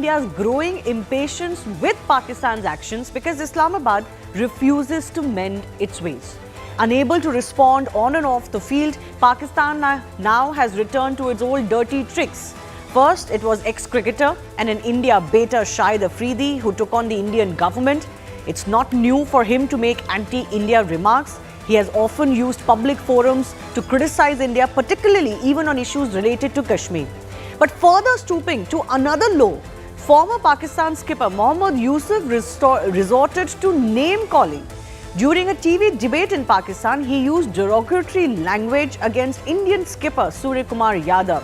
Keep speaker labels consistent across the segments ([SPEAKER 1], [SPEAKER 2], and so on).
[SPEAKER 1] India's growing impatience with Pakistan's actions because Islamabad refuses to mend its ways. Unable to respond on and off the field, Pakistan now has returned to its old dirty tricks. First, it was ex-cricketer and an India baiter Shah Afridi who took on the Indian government. It's not new for him to make anti-India remarks. He has often used public forums to criticize India, particularly even on issues related to Kashmir. But further stooping to another low, former Pakistan skipper Mohammad Yusuf resorted to name-calling. During a TV debate in Pakistan, he used derogatory language against Indian skipper Surya Kumar Yadav.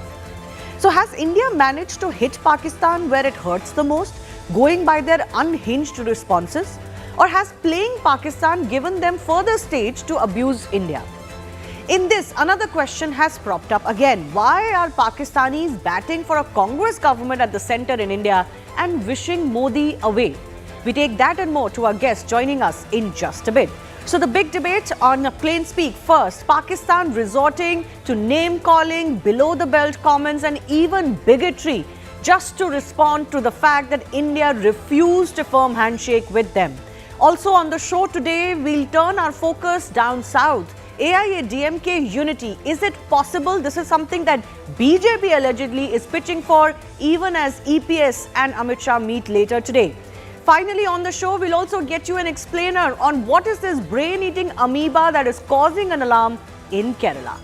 [SPEAKER 1] So has India managed to hit Pakistan where it hurts the most, going by their unhinged responses? Or has playing Pakistan given them further stage to abuse India? In this, another question has cropped up again. Why are Pakistanis batting for a Congress government at the centre in India and wishing Modi away? We take that and more to our guest joining us in just a bit. So the big debate on plain speak. First, Pakistan resorting to name-calling, below-the-belt comments and even bigotry just to respond to the fact that India refused a firm handshake with them. Also on the show today, we'll turn our focus down south. AIADMK unity. Is it possible? This is something that BJP allegedly is pitching for, even as EPS and Amit Shah meet later today. Finally, on the show, we'll also get you an explainer on what is this brain-eating amoeba that is causing an alarm in Kerala.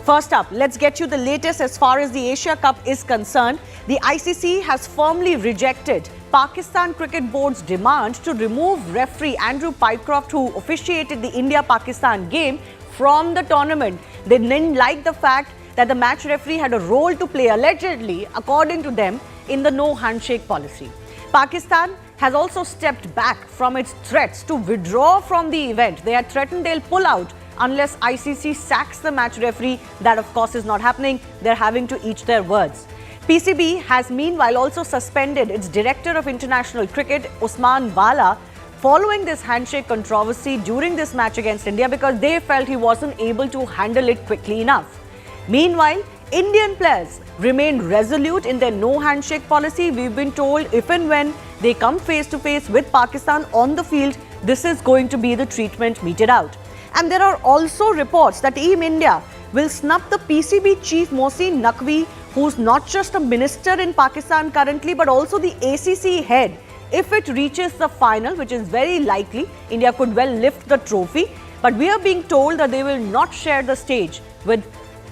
[SPEAKER 1] First up, let's get you the latest as far as the Asia Cup is concerned. The ICC has firmly rejected Pakistan Cricket Board's demand to remove referee Andy Pycroft, who officiated the India-Pakistan game, from the tournament. They didn't like the fact that the match referee had a role to play, allegedly, according to them, in the no handshake policy. Pakistan has also stepped back from its threats to withdraw from the event. They had threatened they'll pull out unless ICC sacks the match referee. That, of course, is not happening. They're having to eat their words. PCB has meanwhile also suspended its Director of International Cricket, Usman Wala, following this handshake controversy during this match against India because they felt he wasn't able to handle it quickly enough. Meanwhile, Indian players remain resolute in their no handshake policy. We've been told if and when they come face to face with Pakistan on the field, this is going to be the treatment meted out. And there are also reports that Team India will snub the PCB chief Mohsin Naqvi, who's not just a minister in Pakistan currently, but also the ACC head. If it reaches the final, which is very likely, India could well lift the trophy. But we are being told that they will not share the stage with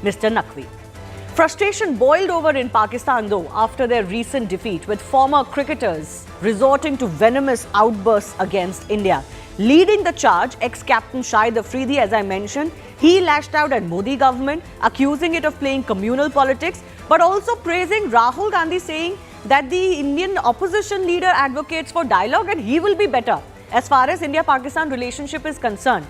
[SPEAKER 1] Mr. Naqvi. Frustration boiled over in Pakistan, though, after their recent defeat, with former cricketers resorting to venomous outbursts against India. Leading the charge, ex-captain Shah Afridi, as I mentioned, he lashed out at Modi government, accusing it of playing communal politics, but also praising Rahul Gandhi, saying that the Indian opposition leader advocates for dialogue and he will be better as far as India-Pakistan relationship is concerned.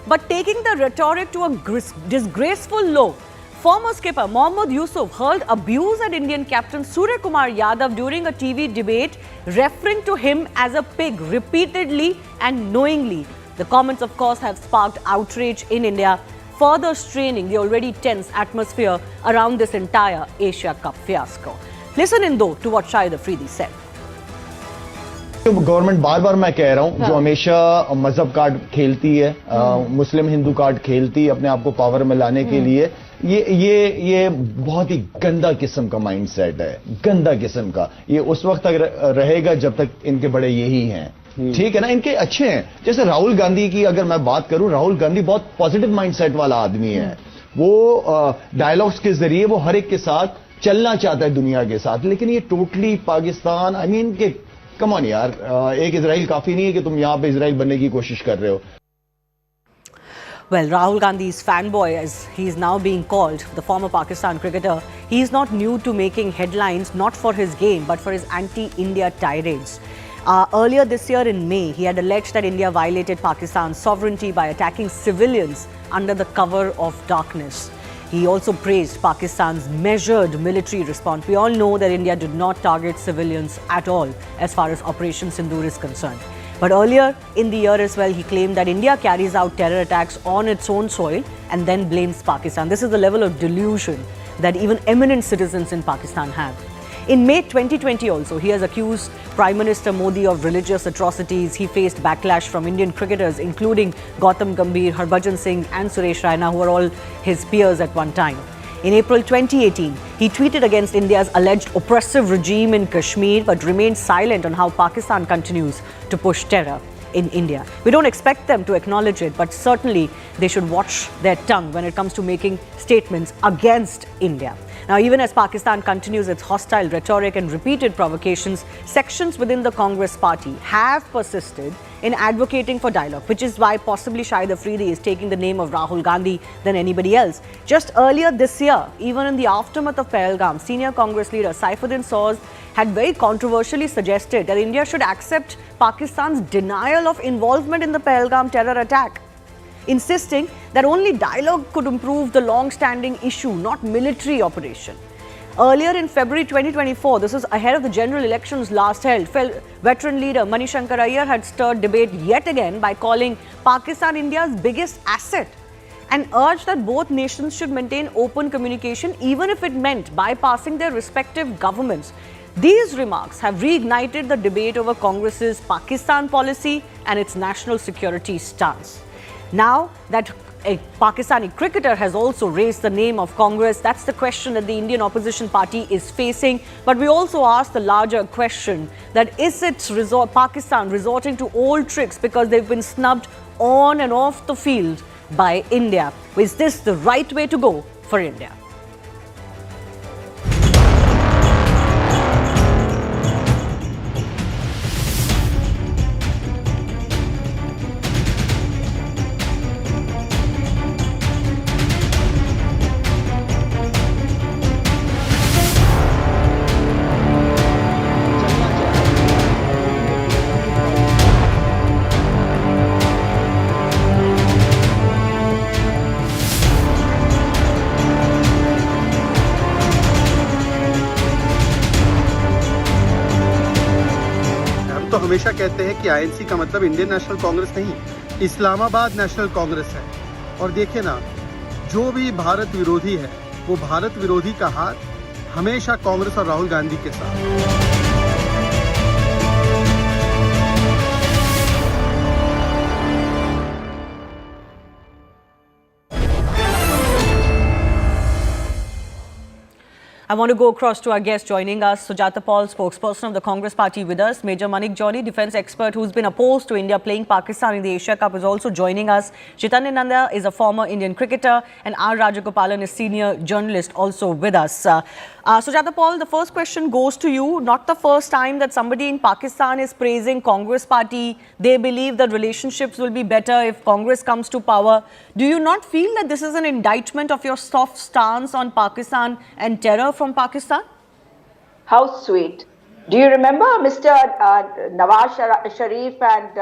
[SPEAKER 1] But taking the rhetoric to a disgraceful low, former skipper Mohammad Yusuf hurled abuse at Indian captain Surya Kumar Yadav during a TV debate, referring to him as a pig repeatedly and knowingly. The comments, of course, have sparked outrage in India, further straining the already tense atmosphere around this entire Asia Cup fiasco. Listen in though to what Shah Afridi said.
[SPEAKER 2] Government बार बार मैं कह रहा हूं, जो हमेशा मजहब card खेलती है, मुस्लिम हिंदू कार्ड खेलती है अपने आप को पावर में लाने के लिए, ये बहुत ही गंदा किस्म का माइंडसेट है, गंदा किस्म का. ये उस वक्त तक रहेगा जब तक इनके बड़े यही हैं. ठीक है ना, इनके अच्छे हैं. जैसे राहुल गांधी की अगर मैं बात करूं, राहुल गांधी बहुत पॉजिटिव माइंडसेट वाला आदमी है. वो डायलॉग्स के जरिए वो हर एक के साथ चलना चाहता है दुनिया के साथ. लेकिन ये टोटली पाकिस्तान, आई मीन के कम ऑन यार, एक इजराइल काफी नहीं है कि तुम यहां पे इजराइल बनने की कोशिश कर रहे हो.
[SPEAKER 1] Well, Rahul Gandhi's fanboy, as he is now being called, the former Pakistan cricketer, he is not new to making headlines, not for his game, but for his anti-India tirades. Earlier this year in May, he had alleged that India violated Pakistan's sovereignty by attacking civilians under the cover of darkness. He also praised Pakistan's measured military response. We all know that India did not target civilians at all as far as Operation Sindoor is concerned. But earlier in the year as well, he claimed that India carries out terror attacks on its own soil and then blames Pakistan. This is the level of delusion that even eminent citizens in Pakistan have. In May 2020 also, he has accused Prime Minister Modi of religious atrocities. He faced backlash from Indian cricketers, including Gautam Gambhir, Harbhajan Singh and Suresh Raina, who were all his peers at one time. In April 2018, he tweeted against India's alleged oppressive regime in Kashmir, but remained silent on how Pakistan continues to push terror in India. We don't expect them to acknowledge it, but certainly they should watch their tongue when it comes to making statements against India. Now, even as Pakistan continues its hostile rhetoric and repeated provocations, sections within the Congress party have persisted in advocating for dialogue, which is why possibly Shahid Afridi is taking the name of Rahul Gandhi than anybody else. Just earlier this year, even in the aftermath of Pahalgam, senior Congress leader Saifuddin Soz had very controversially suggested that India should accept Pakistan's denial of involvement in the Pahalgam terror attack, insisting that only dialogue could improve the long-standing issue, not military operation. Earlier in February 2024, this was ahead of the general elections last held, veteran leader Manishankar Aiyar had stirred debate yet again by calling Pakistan India's biggest asset and urged that both nations should maintain open communication even if it meant bypassing their respective governments. These remarks have reignited the debate over Congress's Pakistan policy and its national security stance. Now that a Pakistani cricketer has also raised the name of Congress, that's the question that the Indian opposition party is facing. But we also ask the larger question that is it Pakistan resorting to old tricks because they've been snubbed on and off the field by India? Is this the right way to go for India?
[SPEAKER 3] हमेशा कहते हैं कि INC का मतलब Indian national Congress नहीं, Islamabad national Congress है। और देखिए ना, जो भी भारत विरोधी है वो भारत विरोधी का हाथ हमेशा कांग्रेस और राहुल गांधी के साथ।
[SPEAKER 1] I want to go across to our guest joining us, Sujata Paul, spokesperson of the Congress party with us. Major Manik Johnny, defence expert who's been opposed to India playing Pakistan in the Asia Cup, is also joining us. Chaitanya Nanda is a former Indian cricketer and R. Rajagopalan is senior journalist also with us. Sujata Paul, the first question goes to you. Not the first time that somebody in Pakistan is praising Congress party. They believe that relationships will be better if Congress comes to power. Do you not feel that this is an indictment of your soft stance on Pakistan and terror from Pakistan?
[SPEAKER 4] How sweet. Do you remember Mr. Nawaz Sharif and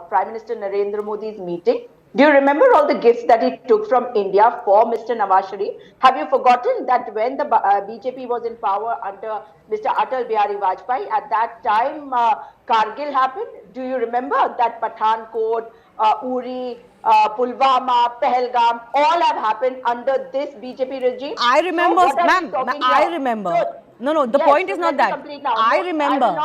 [SPEAKER 4] Prime Minister Narendra Modi's meeting? Do you remember all the gifts that he took from India for Mr. Nawaz Sharif? Have you forgotten that when the BJP was in power under Mr. Atal Bihari Vajpayee, at that time Kargil happened? Do you remember that Pathankot, Uri, Pulwama, Pahalgam, all have happened under this BJP regime?
[SPEAKER 1] I remember, so ma'am, I remember. No, the point is not that. I remember.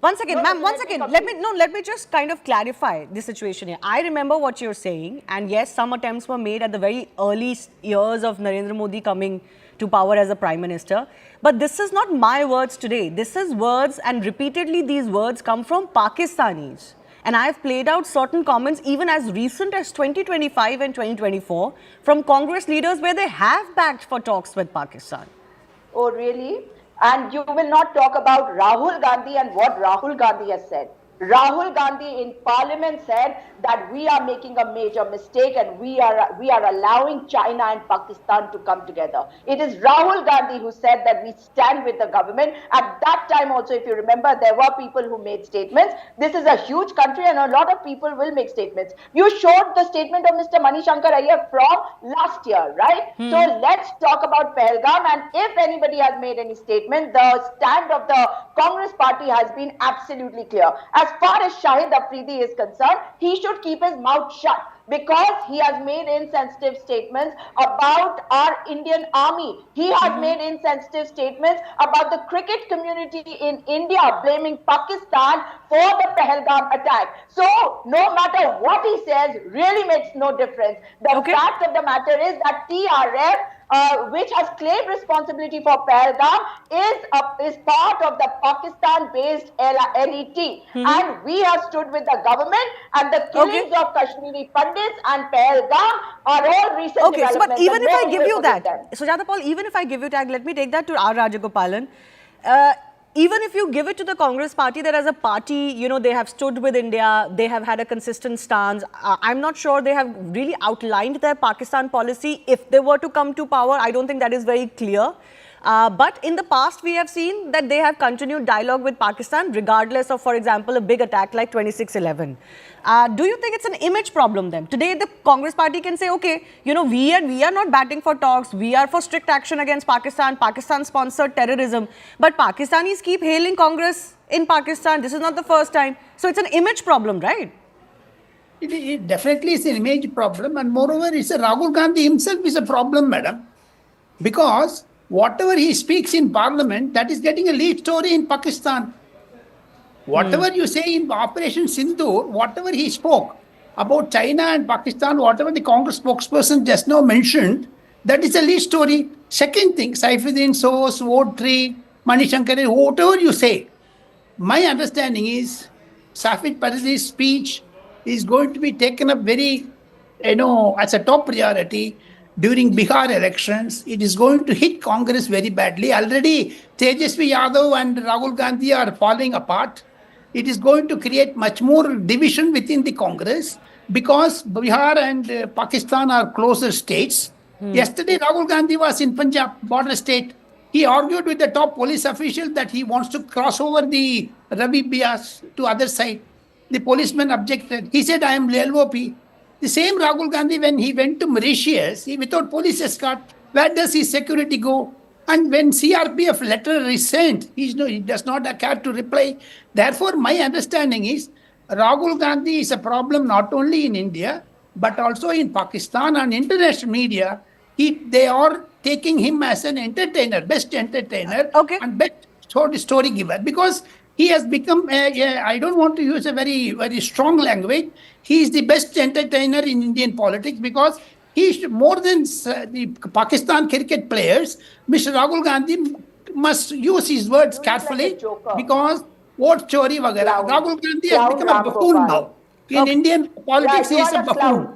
[SPEAKER 1] One second, ma'am, one second. Let me just kind of clarify the situation here. I remember what you're saying, and yes, some attempts were made at the very early years of Narendra Modi coming to power as a Prime Minister. But this is not my words today. This is words, and repeatedly these words come from Pakistanis. And I've played out certain comments even as recent as 2025 and 2024 from Congress leaders where they have backed for talks with Pakistan.
[SPEAKER 4] Oh, really? And you will not talk about Rahul Gandhi and what Rahul Gandhi has said. Rahul Gandhi in Parliament said that we are making a major mistake and we are allowing China and Pakistan to come together. It is Rahul Gandhi who said that we stand with the government. At that time also, if you remember, there were people who made statements. This is a huge country and a lot of people will make statements. You showed the statement of Mr. Manishankar Aiyar from last year, right? So let's talk about Pahalgam, and if anybody has made any statement, the stand of the Congress party has been absolutely clear. As far as Shahid Afridi is concerned, he should keep his mouth shut. because he has made insensitive statements about our Indian army. He has made insensitive statements about the cricket community in India, blaming Pakistan for the Pahalgam attack. So, no matter what he says, really makes no difference. The fact of the matter is that TRF, which has claimed responsibility for Pahalgam, is part of the Pakistan-based LET. And we have stood with the government, and the killings of Kashmiri Pandits and Pahalgam are all recent developments.
[SPEAKER 1] But even if I give you that, Sujata Paul, even if I give you that, let me take that to R. Rajagopalan. Even if you give it to the Congress party, that as a party, you know, they have stood with India, they have had a consistent stance. I'm not sure they have really outlined their Pakistan policy. If they were to come to power, I don't think that is very clear. But in the past, we have seen that they have continued dialogue with Pakistan, regardless of, for example, a big attack like 26/11. Do you think it's an image problem then? Today, the Congress party can say, okay, you know, we are not batting for talks. We are for strict action against Pakistan. Pakistan sponsored terrorism. But Pakistanis keep hailing Congress in Pakistan. This is not the first time. So it's an image problem, right?
[SPEAKER 5] It definitely is an image problem. And moreover, it's Rahul Gandhi himself is a problem, madam. Because whatever he speaks in parliament, that is getting a lead story in Pakistan. Whatever you say in Operation Sindoor, whatever he spoke about China and Pakistan, whatever the Congress spokesperson just now mentioned, that is a lead story. Second thing, Saifuddin Soos, Vote 3, Manishankar, whatever you say, my understanding is Safid Parisi's speech is going to be taken up very, as a top priority during Bihar elections. It is going to hit Congress very badly. Already Tejasvi Yadav and Rahul Gandhi are falling apart. It is going to create much more division within the Congress because Bihar and Pakistan are closer states. Yesterday, Rahul Gandhi was in Punjab, border state. He argued with the top police official that he wants to cross over the Ravi Bias to other side. The policeman objected. He said, I am LOP. The same Rahul Gandhi, when he went to Mauritius, without police escort, where does his security go? And when CRPF letter is sent, he does not care to reply. Therefore, my understanding is Rahul Gandhi is a problem not only in India, but also in Pakistan and international media. They are taking him as an entertainer, best entertainer, and best story giver, because he has become, I don't want to use a very, very strong language. He is the best entertainer in Indian politics because he is more than the Pakistan cricket players. Mr. Rahul Gandhi must use his words carefully because what story vagara. Rahul Gandhi has become a buffoon now. In Indian politics, he is a buffoon.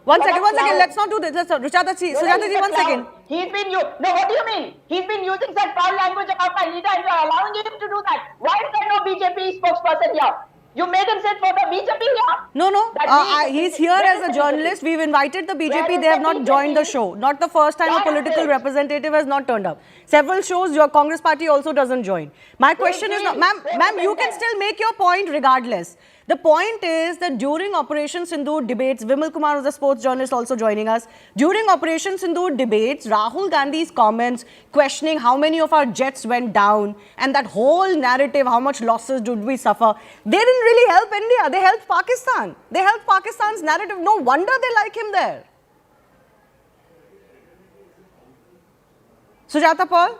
[SPEAKER 1] One second. Let's not do this. Sujata ji, one second.
[SPEAKER 4] He's been no, what do you mean? He's been using such foul language about my leader and you're allowing him to do that. Why is there no BJP spokesperson here? You made him sit for the BJP here?
[SPEAKER 1] No. He's here as a journalist. We've invited the BJP. They have not joined the show. Not the first time a political representative has not turned up. Several shows, your Congress party also doesn't join. My question is, ma'am, you can still make your point regardless. The point is that during Operation Sindoor debates, Vimal Kumar was a sports journalist also joining us. During Operation Sindoor debates, Rahul Gandhi's comments questioning how many of our jets went down and that whole narrative, how much losses did we suffer, they didn't really help India. They helped Pakistan. They helped Pakistan's narrative. No wonder they like him there. Sujata Paul?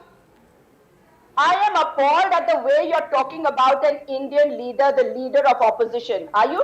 [SPEAKER 4] I am appalled at the way you're talking about an Indian leader, the leader of opposition. Are you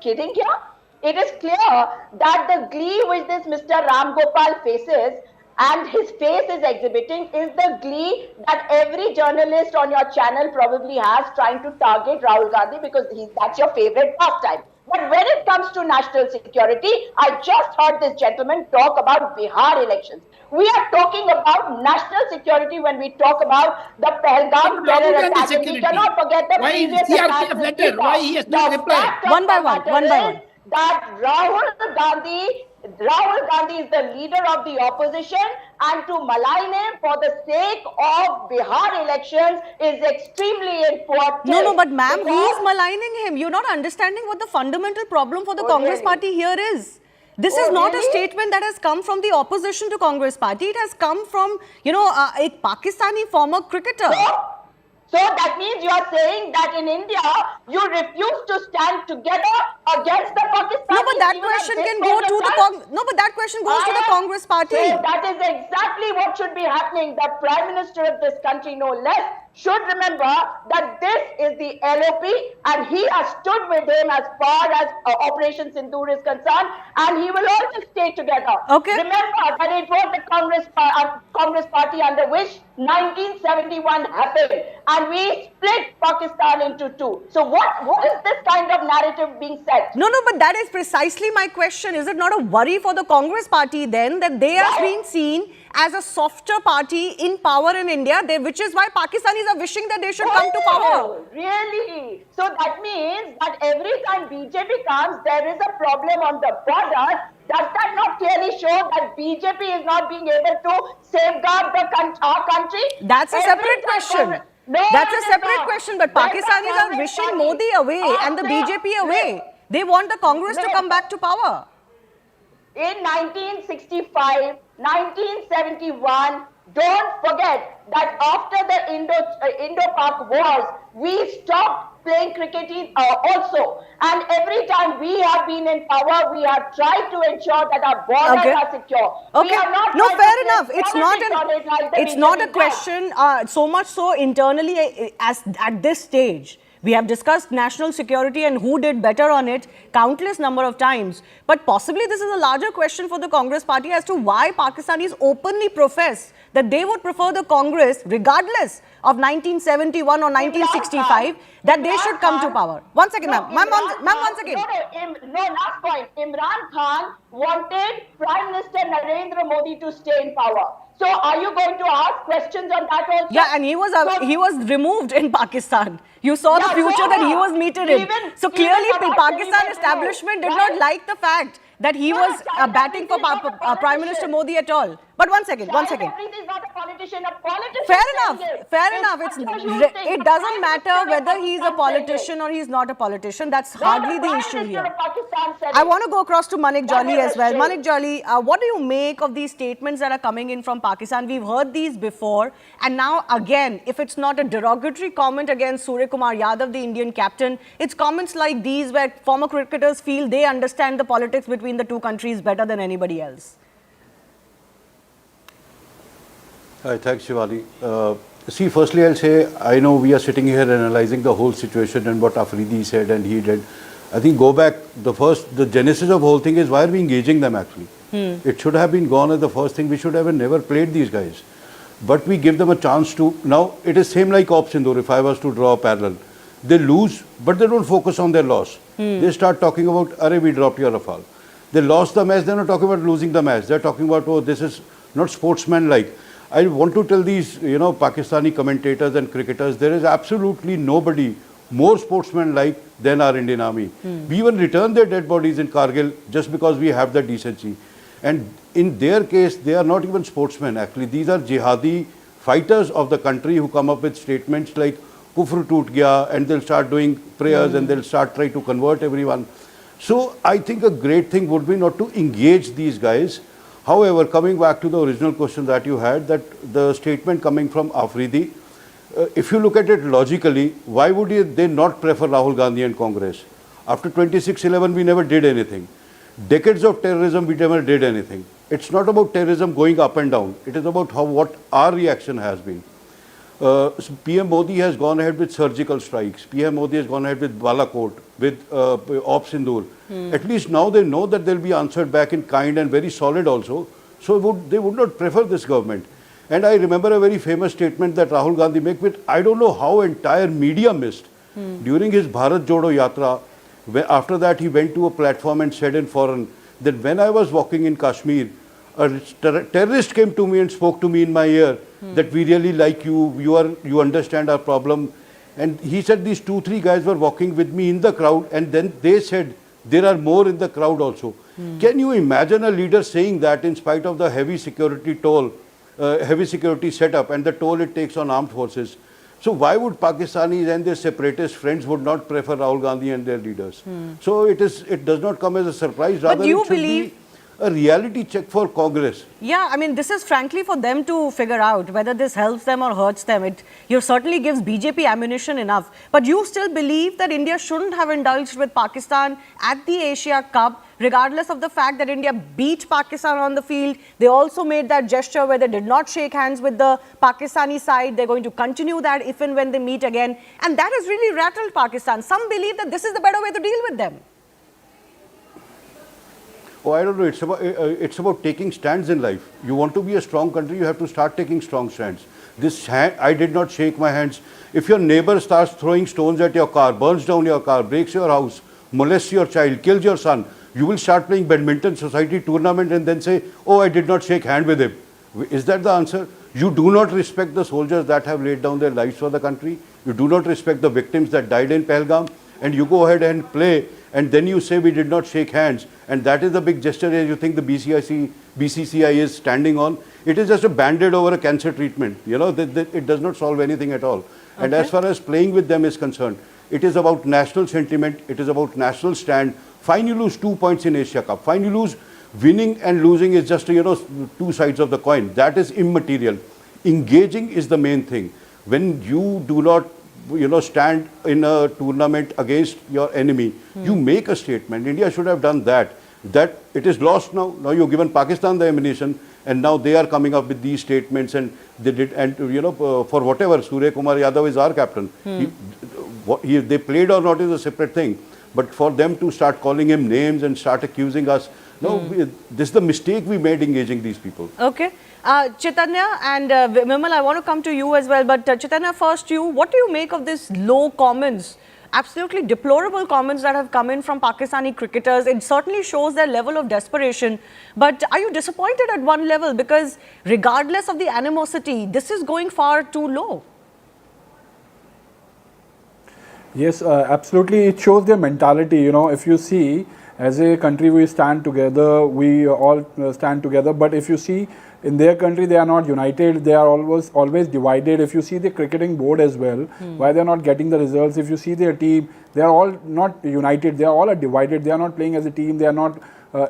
[SPEAKER 4] kidding here? It is clear that the glee which this Mr. Ram Gopal faces and his face is exhibiting is the glee that every journalist on your channel probably has trying to target Rahul Gandhi because that's your favorite pastime. But when it comes to national security, I just heard this gentleman talk about Bihar elections. We are talking about national security when we talk about the Pahalgam terror attack. And we cannot forget the previous attack.
[SPEAKER 5] Why he has not replied?
[SPEAKER 1] One by one.
[SPEAKER 4] That Rahul Gandhi is the leader of the opposition, and to malign him for the sake of Bihar elections is extremely important.
[SPEAKER 1] No, but ma'am, who is maligning him? You're not understanding what the fundamental problem for the Congress party here is. This is not a statement that has come from the opposition to Congress party. It has come from, a Pakistani former cricketer.
[SPEAKER 4] So that means you are saying that in India, you refuse to stand together against the Pakistanis.
[SPEAKER 1] No, but that question can go to the No, but that question goes to the Congress party.
[SPEAKER 4] So that is exactly what should be happening. The Prime Minister of this country, no less, should remember that this is the LOP and he has stood with him as far as Operation Sindoor is concerned, and he will also stay together.
[SPEAKER 1] Okay.
[SPEAKER 4] Remember that it was the Congress party under which 1971 happened, and we split Pakistan into two. So what is this kind of narrative being set?
[SPEAKER 1] No, but that is precisely my question. Is it not a worry for the Congress party then that they are being seen as a softer party in power in India, which is why Pakistanis are wishing that they should come to power?
[SPEAKER 4] Really? So that means that every time BJP comes, there is a problem on the border. Does that not clearly show that BJP is not being able to safeguard our country?
[SPEAKER 1] That's a separate question. That's a separate question. But Pakistanis are wishing Modi away and the BJP away. They want the Congress to come back to power.
[SPEAKER 4] In 1965, 1971, don't forget that after the Indo-Pak wars, we stopped playing cricket also. And every time we have been in power, we have tried to ensure that our borders are secure.
[SPEAKER 1] Okay.
[SPEAKER 4] We have not
[SPEAKER 1] No, fair
[SPEAKER 4] enough.
[SPEAKER 1] enough. It's not a question so much so internally as at this stage. We have discussed national security and who did better on it countless number of times. But possibly this is a larger question for the Congress party as to why Pakistanis openly profess that they would prefer the Congress, regardless of 1971 or 1965, that they should come to power. One second, ma'am. Ma'am, one second.
[SPEAKER 4] No, last point. Imran Khan wanted Prime Minister Narendra Modi to stay in power. So are you going to ask questions on that also?
[SPEAKER 1] Yeah, and he was removed in Pakistan. You saw the future that he was meted in. So clearly Pakistan establishment did not like the fact that he was batting for Prime Minister Modi at all. But one second.
[SPEAKER 4] Is not a politician. A politician.
[SPEAKER 1] Fair enough. It doesn't matter whether he's a politician or he's not a politician. That's hardly the issue here. I want to go across to Manik Jolly as well. Manik Jolly, what do you make of these statements that are coming in from Pakistan? We've heard these before, and now again, if it's not a derogatory comment against Surya Kumar Yadav, the Indian captain, it's comments like these where former cricketers feel they understand the politics between the two countries better than anybody else.
[SPEAKER 6] Hi, thanks, Shivani. See, firstly, I'll say, I know we are sitting here analyzing the whole situation and what Afridi said and he did. I think go back, the genesis of the whole thing is why are we engaging them actually? It should have been gone as the first thing. We should have never played these guys. But we give them a chance to, now it is same like Op Sindoor, if I was to draw a parallel. They lose, but they don't focus on their loss. They start talking about, Arey, we dropped your Rafale. They lost the match, they're not talking about losing the match. They're talking about, oh, this is not sportsman-like. I want to tell these, Pakistani commentators and cricketers, there is absolutely nobody more sportsman-like than our Indian Army. We even return their dead bodies in Kargil just because we have the decency. And in their case, they are not even sportsmen actually. These are jihadi fighters of the country who come up with statements like, Kufr toot gaya, and they'll start doing prayers and they'll start trying to convert everyone. So I think a great thing would be not to engage these guys. However, coming back to the original question that you had, that the statement coming from Afridi, if you look at it logically, why would they not prefer Rahul Gandhi and Congress? After 26/11, we never did anything. Decades of terrorism, we never did anything. It's not about terrorism going up and down. It is about what our reaction has been. PM Modi has gone ahead with surgical strikes. PM Modi has gone ahead with Balakot, with Op Sindoor. At least now they know that they'll be answered back in kind and very solid also. So they would not prefer this government. And I remember a very famous statement that Rahul Gandhi made, which I don't know how entire media missed. During his Bharat Jodo Yatra, after that he went to a platform and said in foreign that when I was walking in Kashmir, a terrorist came to me and spoke to me in my ear that we really like you, you understand our problem. And he said these 2-3 guys were walking with me in the crowd, and then they said there are more in the crowd also. Can you imagine a leader saying that in spite of the heavy security toll, heavy security setup and the toll it takes on armed forces? So why would Pakistanis and their separatist friends would not prefer Rahul Gandhi and their leaders? So it does not come as a surprise. Rather,
[SPEAKER 1] But you believe...
[SPEAKER 6] a reality check for Congress.
[SPEAKER 1] Yeah, I mean, this is frankly for them to figure out whether this helps them or hurts them. It certainly gives BJP ammunition enough. But you still believe that India shouldn't have indulged with Pakistan at the Asia Cup, regardless of the fact that India beat Pakistan on the field. They also made that gesture where they did not shake hands with the Pakistani side. They're going to continue that if and when they meet again. And that has really rattled Pakistan. Some believe that this is the better way to deal with them.
[SPEAKER 6] Oh, I don't know. It's about taking stands in life. You want to be a strong country, you have to start taking strong stands. I did not shake my hands. If your neighbor starts throwing stones at your car, burns down your car, breaks your house, molests your child, kills your son, you will start playing badminton society tournament and then say, oh, I did not shake hand with him. Is that the answer? You do not respect the soldiers that have laid down their lives for the country. You do not respect the victims that died in Pahalgam. And you go ahead and play, and then you say we did not shake hands, and that is the big gesture that you think the BCCI is standing on. It is just a band-aid over a cancer treatment. You know, it does not solve anything at all. Okay. And as far as playing with them is concerned, it is about national sentiment, it is about national stand. Fine, you lose 2 points in Asia Cup. Fine, you lose. Winning and losing is just, you know, two sides of the coin. That is immaterial. Engaging is the main thing. When you do not, you know, stand in a tournament against your enemy, you make a statement. India should have done that. That it is lost now. Now you've given Pakistan the ammunition, and now they are coming up with these statements, and they did, and you know, for whatever, Surya Kumar Yadav is our captain. They played or not is a separate thing. But for them to start calling him names and start accusing us, no, this is the mistake we made engaging these people.
[SPEAKER 1] Okay. Chaitanya and Vimal, I want to come to you as well. But Chaitanya, first you, what do you make of this low comments, absolutely deplorable comments that have come in from Pakistani cricketers? It certainly shows their level of desperation. But are you disappointed at one level? Because regardless of the animosity, this is going far too low.
[SPEAKER 7] Yes, absolutely. It shows their mentality. You know, if you see, as a country, we stand together, we all stand together. But if you see, in their country, they are not united. They are always divided. If you see the cricketing board as well, why they are not getting the results. If you see their team, they are all not united. They are all divided. They are not playing as a team. They are not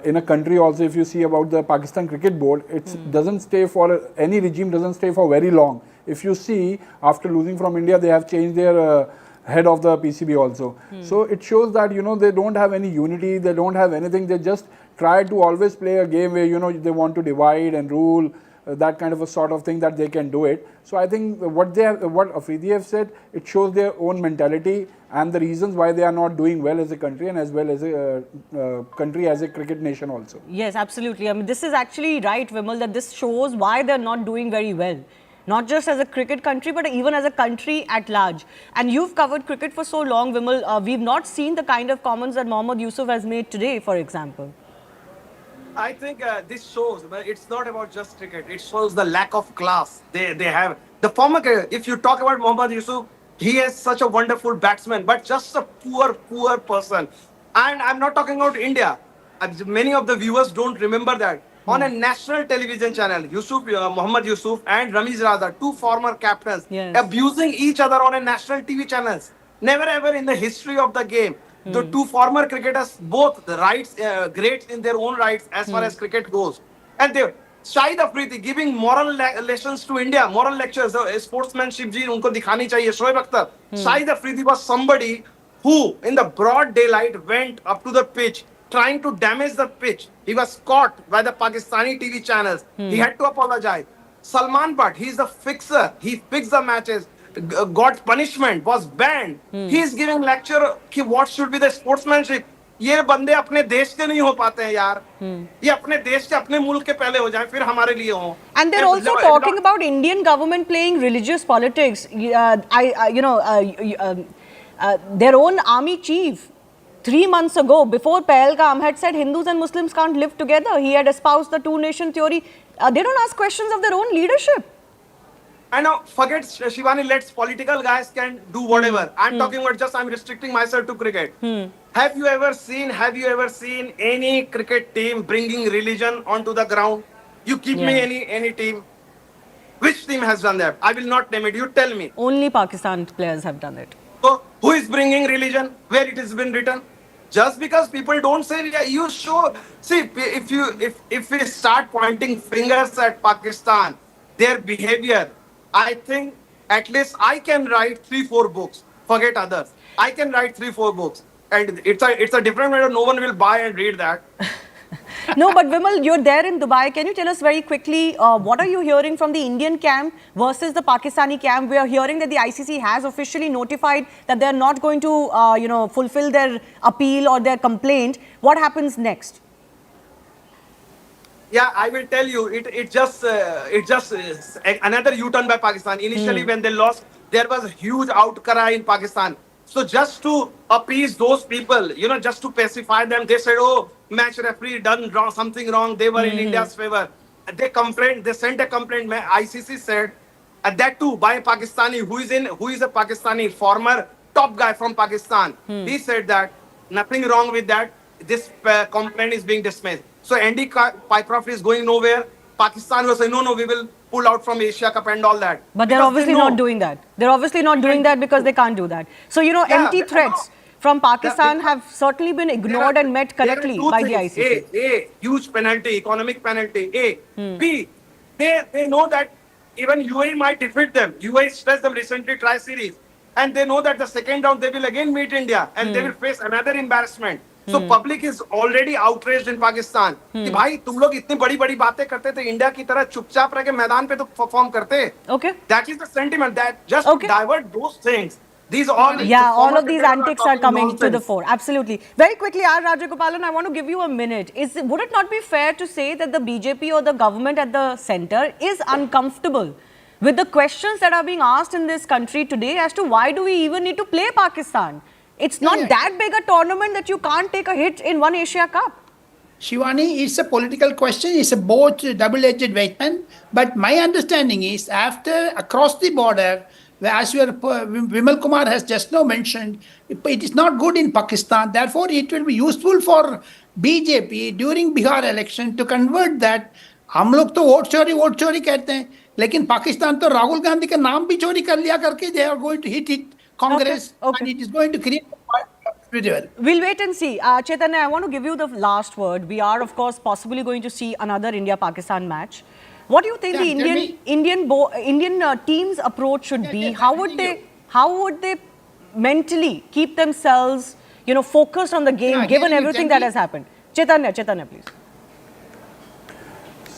[SPEAKER 7] in a country also. If you see about the Pakistan cricket board, it doesn't stay for, any regime doesn't stay for very long. If you see, after losing from India, they have changed their head of the PCB also. So it shows that, you know, they don't have any unity, they don't have anything. They just try to always play a game where, you know, they want to divide and rule, that kind of a sort of thing that they can do it. So I think what Afridi have said, it shows their own mentality and the reasons why they are not doing well as a country and as well as a country as a cricket nation also.
[SPEAKER 1] Yes, absolutely. I mean, this is actually right, Vimal, that this shows why they're not doing very well. Not just as a cricket country, but even as a country at large. And you've covered cricket for so long, Vimal. We've not seen the kind of comments that Mohammad Yusuf has made today, for example.
[SPEAKER 8] I think this shows, but it's not about just cricket. It shows the lack of class they have. The former, if you talk about Mohammad Yusuf, he is such a wonderful batsman, but just a poor person. And I'm not talking about India. Many of the viewers don't remember that. On a national television channel, Mohammad Yusuf and Ramiz Raza, two former captains, abusing each other on a national TV channels. Never ever in the history of the game. The two former cricketers, both the rights, great in their own rights as far as cricket goes. And they, Shahid Afridi giving moral lessons to India, moral lectures, sportsmanship ji unko dikhani chahiye. Shoaib Akhtar. Shahid Afridi was somebody who, in the broad daylight, went up to the pitch, trying to damage the pitch. He was caught by the Pakistani TV channels. He had to apologize. Salman Butt, he's the fixer. He fixed the matches. Got punishment, was banned. He is giving lecture कि what should be the sportsmanship. ये बंदे अपने देश के नहीं हो पाते हैं यार. ये अपने देश के अपने मुल्क के पहले हो जाएं, फिर हमारे लिए हो.
[SPEAKER 1] And they're also talking about Indian government playing religious politics. Their own army chief 3 months ago, before Pahalgam, had said Hindus and Muslims can't live together. He had espoused the two-nation theory. They don't ask questions of their own leadership.
[SPEAKER 8] I know, forget Shivani, let's political guys can do whatever. I'm talking about I'm restricting myself to cricket. Have you ever seen any cricket team bringing religion onto the ground? You give me any team. Which team has done that? I will not name it. You tell me.
[SPEAKER 1] Only Pakistan players have done it.
[SPEAKER 8] So, who is bringing religion? Where it has been written? Just because people don't say, yeah, you show. See, if we start pointing fingers at Pakistan, their behavior, I think at least I can write 3-4 books. Forget others. I can write 3-4 books, and it's a different matter. No one will buy and read that.
[SPEAKER 1] No, but Vimal, you're there in Dubai. Can you tell us very quickly, what are you hearing from the Indian camp versus the Pakistani camp? We are hearing that the ICC has officially notified that they're not going to, fulfill their appeal or their complaint. What happens next?
[SPEAKER 8] Yeah, I will tell you. It just another U-turn by Pakistan. Initially, when they lost, there was a huge outcry in Pakistan. So just to appease those people, just to pacify them, they said, "Oh, match referee done wrong, something wrong." They were in India's favor. They complained. They sent a complaint. ICC said, that too by a Pakistani who is a Pakistani former top guy from Pakistan. He said that nothing wrong with that. This complaint is being dismissed. So Andy Pycroft is going nowhere. Pakistan was saying, no, we will pull out from Asia Cup and all that.
[SPEAKER 1] But they're obviously not doing that. They're obviously not doing that because they can't do that. So, empty threats from Pakistan have certainly been ignored and met correctly by the ICC.
[SPEAKER 8] A, huge penalty, economic penalty. B, they know that even UAE might defeat them. UAE stressed them recently, tri-series. And they know that the second round they will again meet India and they will face another embarrassment. So public is already outraged in Pakistan. कि भाई तुम लोग इतनी बड़ी-बड़ी बातें करते थे India की तरह चुपचाप रह के मैदान पे तो परफॉर्म करते.
[SPEAKER 1] Okay.
[SPEAKER 8] That is the sentiment that just divert those things. These all
[SPEAKER 1] all of these antics are coming to the fore. Absolutely. Very quickly, R. Rajagopalan, I want to give you a minute. Would it not be fair to say that the BJP or the government at the center is uncomfortable with the questions that are being asked in this country today as to why do we even need to play Pakistan? It's not that big a tournament that you can't take a hit in one Asia Cup.
[SPEAKER 5] Shivani, it's a political question. It's a both double-edged weapon. But my understanding is after across the border, as your Vimal Kumar has just now mentioned, it is not good in Pakistan. Therefore, it will be useful for BJP during Bihar election to convert that. हम लोग तो vote चोरी कहते हैं, लेकिन पाकिस्तान तो राहुल गांधी का नाम भी चोरी कर लिया करके they are going to hit it Congress and it is going to create a
[SPEAKER 1] We'll wait and see. Chaitanya, I want to give you the last word. We are, of course, possibly going to see another India-Pakistan match. What do you think the Indian team's approach should be? How would they mentally keep themselves, focused on the game, given everything that has happened? Chaitanya, please.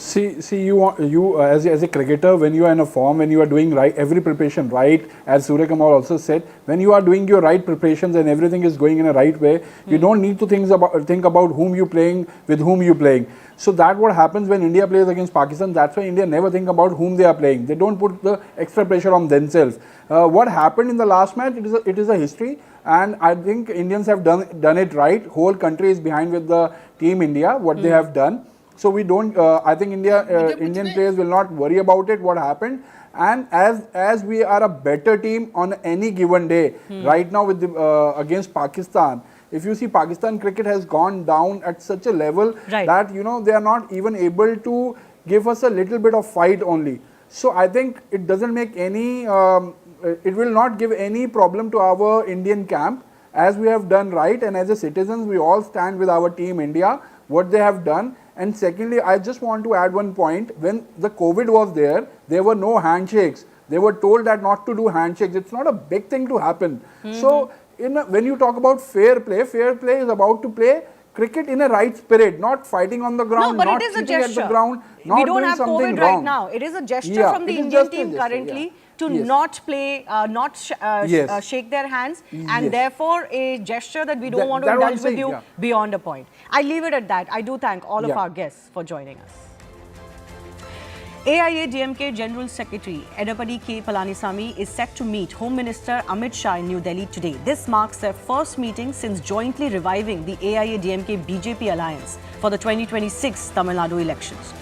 [SPEAKER 7] See, you as a cricketer, when you are in a form, when you are doing every preparation right, as Surya Kumar also said, when you are doing your right preparations and everything is going in a right way, you don't need to think about whom you playing, with whom you playing. So that what happens when India plays against Pakistan. That's why India never think about whom they are playing. They don't put the extra pressure on themselves. What happened in the last match? It is a history, and I think Indians have done it right. Whole country is behind with the team India. What they have done. So we don't. I think Indian players will not worry about it. What happened, and as we are a better team on any given day right now with against Pakistan. If you see, Pakistan cricket has gone down at such a level that they are not even able to give us a little bit of fight only. So I think it doesn't make any. It will not give any problem to our Indian camp, as we have done right, and as a citizens we all stand with our team India. What they have done. And secondly, I just want to add one point. When the COVID was there were no handshakes. They were told that not to do handshakes. It's not a big thing to happen. So, when you talk about fair play is about to play cricket in a right spirit, not fighting on the ground,
[SPEAKER 1] no, but
[SPEAKER 7] not
[SPEAKER 1] it is a
[SPEAKER 7] cheating at the ground, not
[SPEAKER 1] we don't
[SPEAKER 7] doing
[SPEAKER 1] have
[SPEAKER 7] something
[SPEAKER 1] COVID
[SPEAKER 7] wrong.
[SPEAKER 1] right now. It is a gesture from the Indian team currently to not play, shake their hands, and therefore a gesture that we don't want to indulge with you beyond a point. I leave it at that. I do thank all of our guests for joining us. AIADMK General Secretary Edappadi K Palaniswami is set to meet Home Minister Amit Shah in New Delhi today. This marks their first meeting since jointly reviving the AIADMK BJP alliance for the 2026 Tamil Nadu elections.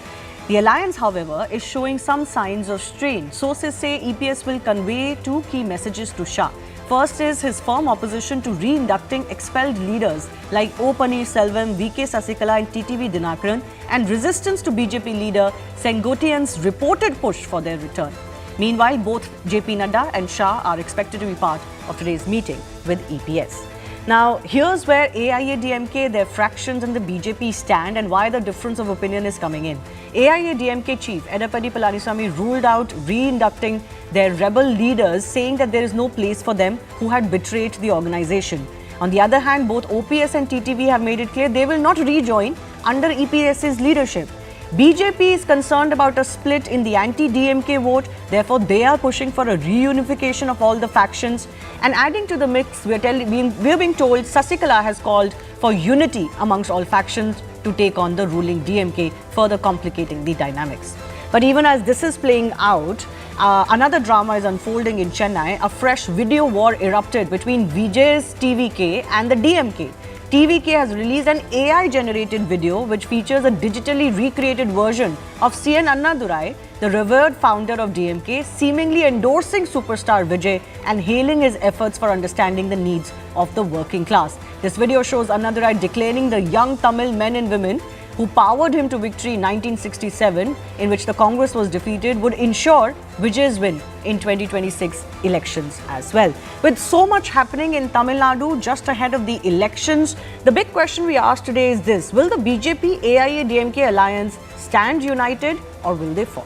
[SPEAKER 1] The alliance, however, is showing some signs of strain. Sources say EPS will convey two key messages to Shah. First is his firm opposition to re-inducting expelled leaders like O. Paneerselvam, VK Sasikala and TTV Dinakaran, and resistance to BJP leader Sengotian's reported push for their return. Meanwhile, both JP Nadu and Shah are expected to be part of today's meeting with EPS. Now, here's where AIADMK, their fractions and the BJP stand and why the difference of opinion is coming in. AIADMK chief Edappadi Palaniswami ruled out re-inducting their rebel leaders, saying that there is no place for them who had betrayed the organization. On the other hand, both OPS and TTV have made it clear they will not rejoin under EPS's leadership. BJP is concerned about a split in the anti-DMK vote. Therefore, they are pushing for a reunification of all the factions. And adding to the mix, we're being told Sasikala has called for unity amongst all factions to take on the ruling DMK, further complicating the dynamics. But even as this is playing out, another drama is unfolding in Chennai. A fresh video war erupted between Vijay's TVK and the DMK. TVK has released an AI-generated video which features a digitally recreated version of CN Annadurai, the revered founder of DMK, seemingly endorsing superstar Vijay and hailing his efforts for understanding the needs of the working class. This video shows Annadurai declaring the young Tamil men and women who powered him to victory in 1967, in which the Congress was defeated, would ensure Vijay's win in 2026 elections as well. With so much happening in Tamil Nadu just ahead of the elections, the big question we asked today is this: will the BJP AIADMK alliance stand united or will they fall?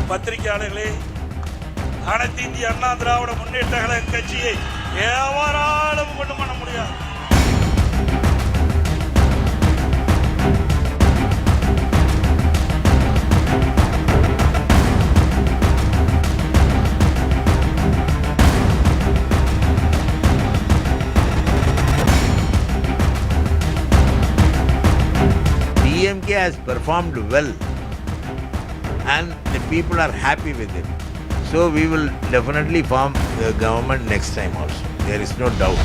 [SPEAKER 9] பத்திரிகையாளர்களே, அனைத்து இந்திய அண்ணா திராவிட முன்னேற்ற கழக கட்சியை எவராலும் கொண்டு பண்ண முடியாது.
[SPEAKER 10] DMK has performed well and the people are happy with it. So we will definitely form the government next time also. There is no doubt.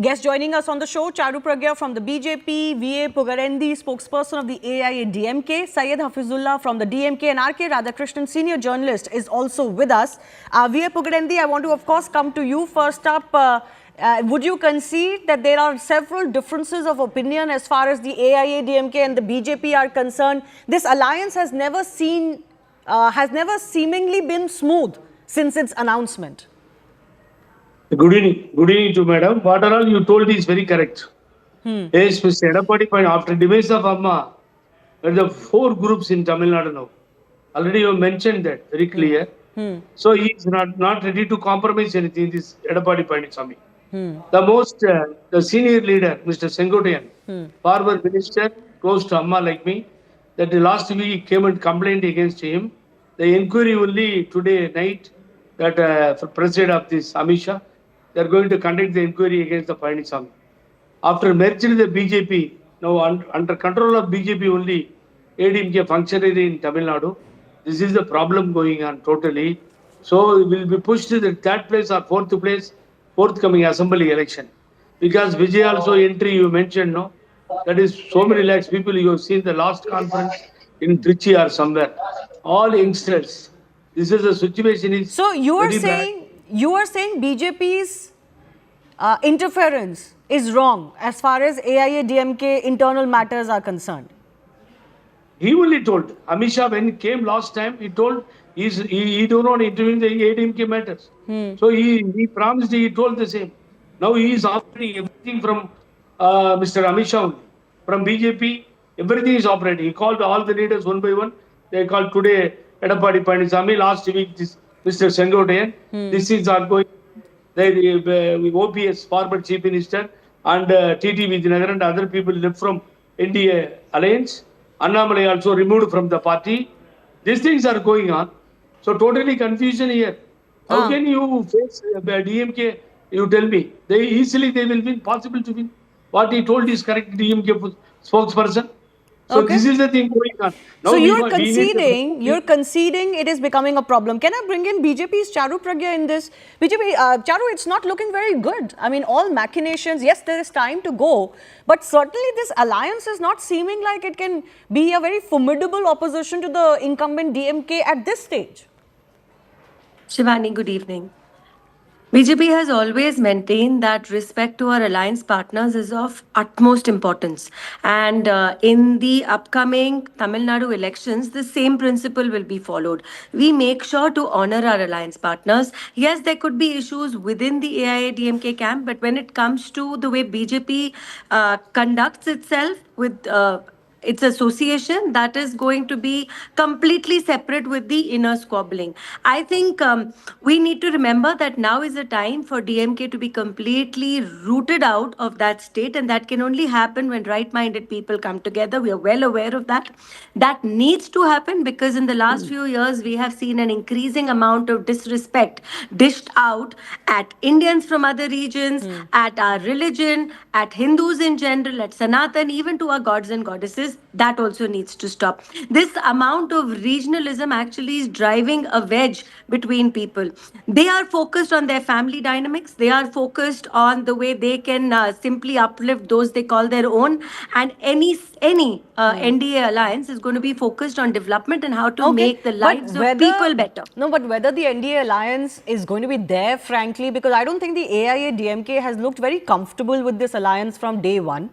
[SPEAKER 1] Guest joining us on the show, Charu Pragya from the BJP, V.A. Pugarendi, spokesperson of the AIADMK, Syed Hafizullah from the DMK, and R.K. Radhakrishnan, senior journalist, is also with us. V.A. Pugarendi, I want to, of course, come to you first up. Would you concede that there are several differences of opinion as far as the AIADMK and the BJP are concerned? This alliance has never seemingly been smooth since its announcement.
[SPEAKER 11] Good evening to madam. What all you told is very correct. Yes, Mr. Edappadi, after demise of Amma, there are 4 groups in Tamil Nadu now. Already you mentioned that very clear. So he is not ready to compromise anything. This Edappadi Palaniswami. The senior leader, Mr. Sengotian, former minister, close to Amma like me, that the last week he came and complained against him. The inquiry only today night that for president of this Amit Shah, they are going to conduct the inquiry against the Palaniswami. After merging the BJP, now under control of BJP only, ADMK functionary in Tamil Nadu. This is the problem going on totally. So it will be pushed to the 3rd place or 4th place, forthcoming assembly election. Because Vijay also entry you mentioned, no? That is so many lakhs people you have seen the last conference in Trichy or somewhere. All youngsters. This is the situation is.
[SPEAKER 1] So you are saying BJP's interference is wrong as far as AIADMK internal matters are concerned.
[SPEAKER 11] He only told Amit Shah when he came last time. He told he do not intervene in the AIADMK matters. So he promised. He told the same. Now he is offering everything from Mr. Amit Shah only. From BJP, everything is operating. He called all the leaders one by one. They called today Edappadi Palaniswami. Last week, this Mr. Sengotian. This is ongoing. The OPS, former Chief Minister, and TTV Vijay and other people left from NDA Alliance. Annamalai also removed from the party. These things are going on. So totally confusion here. How can you face DMK? You tell me. They will win, possible to win. What he told is correct, DMK spokesperson. So
[SPEAKER 1] Okay.
[SPEAKER 11] this is the thing going on. Now
[SPEAKER 1] So
[SPEAKER 11] we
[SPEAKER 1] you're
[SPEAKER 11] need to-
[SPEAKER 1] conceding it is becoming a problem. Can I bring in BJP's Charu Pragya in this? BJP, Charu, it's not looking very good. I mean, all machinations, yes, there is time to go, but certainly this alliance is not seeming like it can be a very formidable opposition to the incumbent DMK at this stage.
[SPEAKER 12] Shivani, good evening. BJP has always maintained that respect to our alliance partners is of utmost importance. And in the upcoming Tamil Nadu elections, the same principle will be followed. We make sure to honor our alliance partners. Yes, there could be issues within the AIADMK camp, but when it comes to the way BJP conducts itself with its association, that is going to be completely separate with the inner squabbling. I think we need to remember that now is the time for DMK to be completely rooted out of that state, and that can only happen when right-minded people come together. We are well aware of that. That needs to happen because in the last few years we have seen an increasing amount of disrespect dished out at Indians from other regions, at our religion, at Hindus in general, at Sanatan, even to our gods and goddesses. That also needs to stop. This amount of regionalism actually is driving a wedge between people. They are focused on their family dynamics. They are focused on the way they can simply uplift those they call their own. And any NDA alliance is going to be focused on development and how to make the lives of people better.
[SPEAKER 1] No, but whether the NDA alliance is going to be there, frankly, because I don't think the AIADMK has looked very comfortable with this alliance from day one.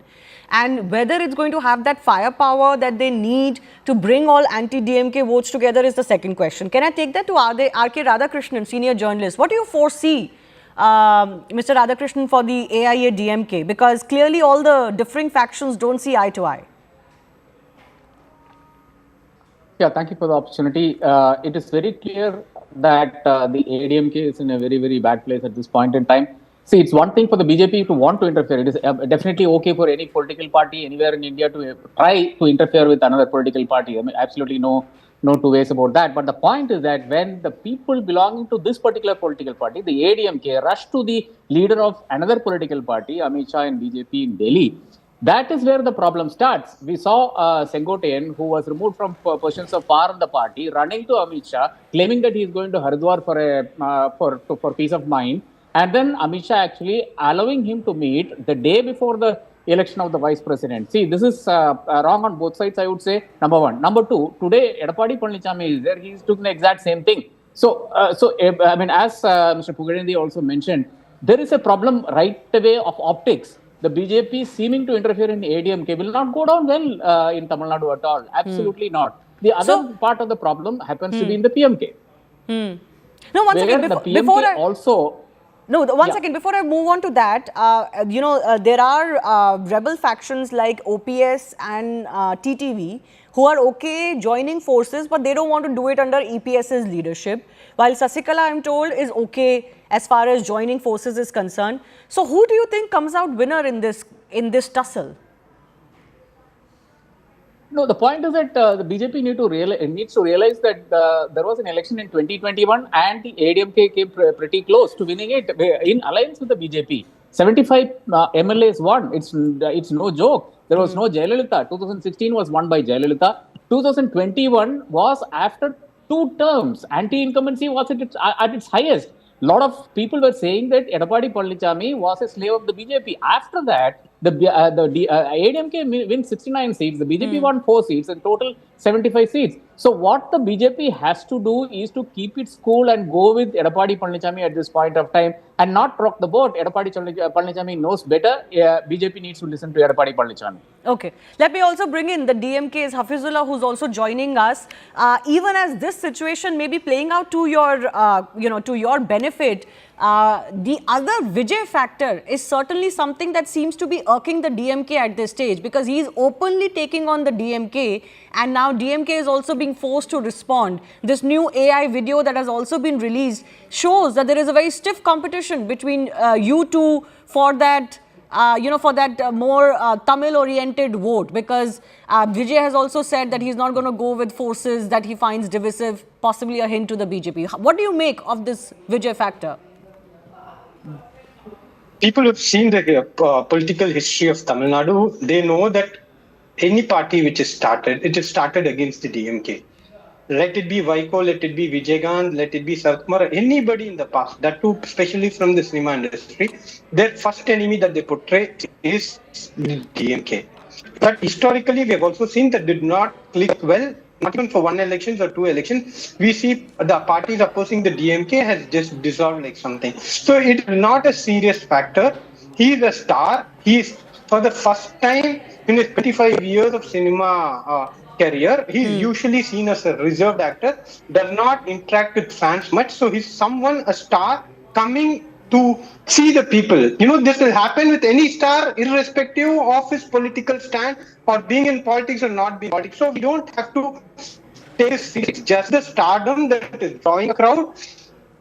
[SPEAKER 1] And whether it's going to have that firepower that they need to bring all anti-DMK votes together is the second question. Can I take that to R.K. Radhakrishnan, senior journalist? What do you foresee, Mr. Radhakrishnan, for the AIADMK? Because clearly all the differing factions don't see eye to eye.
[SPEAKER 13] Yeah, thank you for the opportunity. It is very clear that the AIADMK is in a very, very bad place at this point in time. See, it's one thing for the BJP to want to interfere. It is definitely okay for any political party anywhere in India to try to interfere with another political party. I mean, absolutely no two ways about that. But the point is that when the people belonging to this particular political party, the AIADMK, rush to the leader of another political party, Amit Shah and BJP in Delhi, that is where the problem starts. We saw Sengotian, who was removed from positions of power in the party, running to Amit Shah, claiming that he is going to Haridwar for peace of mind. And then Amit Shah actually allowing him to meet the day before the election of the vice president. See, this is wrong on both sides, I would say, number one. Number two, today, Edappadi Palaniswami is there. He's doing the exact same thing. So I mean, as Mr. Pugadendi also mentioned, there is a problem right away of optics. The BJP seeming to interfere in AIADMK will not go down well in Tamil Nadu at all. Absolutely not. The other part of the problem happens to be in the PMK.
[SPEAKER 1] No, one second. Before I move on to that, there are rebel factions like OPS and TTV who are okay joining forces, but they don't want to do it under EPS's leadership. While Sasikala, I'm told, is okay as far as joining forces is concerned. So who do you think comes out winner in this tussle?
[SPEAKER 13] No, the point is that the BJP needs to realize that there was an election in 2021 and the AIADMK came pretty close to winning it in alliance with the BJP. 75 MLAs won. It's no joke. There was no Jayalalitha. 2016 was won by Jayalalitha. 2021 was after 2 terms. Anti-incumbency was at its highest. A lot of people were saying that Edappadi Palaniswami was a slave of the BJP. After that, the AIADMK wins 69 seats. The BJP won 4 seats and total 75 seats. So what the BJP has to do is to keep its cool and go with Edappadi Palaniswami at this point of time and not rock the boat. Edappadi Palaniswami knows better. BJP needs to listen to Edappadi Palaniswami.
[SPEAKER 1] Okay. Let me also bring in the DMK's Hafizullah, who's also joining us. Even as this situation may be playing out to your benefit, the other Vijay factor is certainly something that seems to be irking the DMK at this stage, because he is openly taking on the DMK, and now DMK is also being forced to respond. This new AI video that has also been released shows that there is a very stiff competition between you two for that more Tamil-oriented vote, because Vijay has also said that he's not going to go with forces that he finds divisive, possibly a hint to the BJP. What do you make of this Vijay factor?
[SPEAKER 14] People who have seen the political history of Tamil Nadu, they know that any party which is started, it is started against the DMK. Let it be Vaiko, let it be Vijay, let it be Sarkumar, anybody in the past, that too, especially from the cinema industry, their first enemy that they portray is the DMK. But historically, we have also seen that did not click well, not even for one election or two elections. We see the parties opposing the DMK has just dissolved like something. So it is not a serious factor. He is a star. He is, for the first time in his 25 years of cinema career, he is usually seen as a reserved actor, does not interact with fans much. So he's someone, a star, coming to see the people. You know, this will happen with any star, irrespective of his political stand or being in politics or not being in politics. So we don't have to take this seriously. Just the stardom that is drawing a crowd.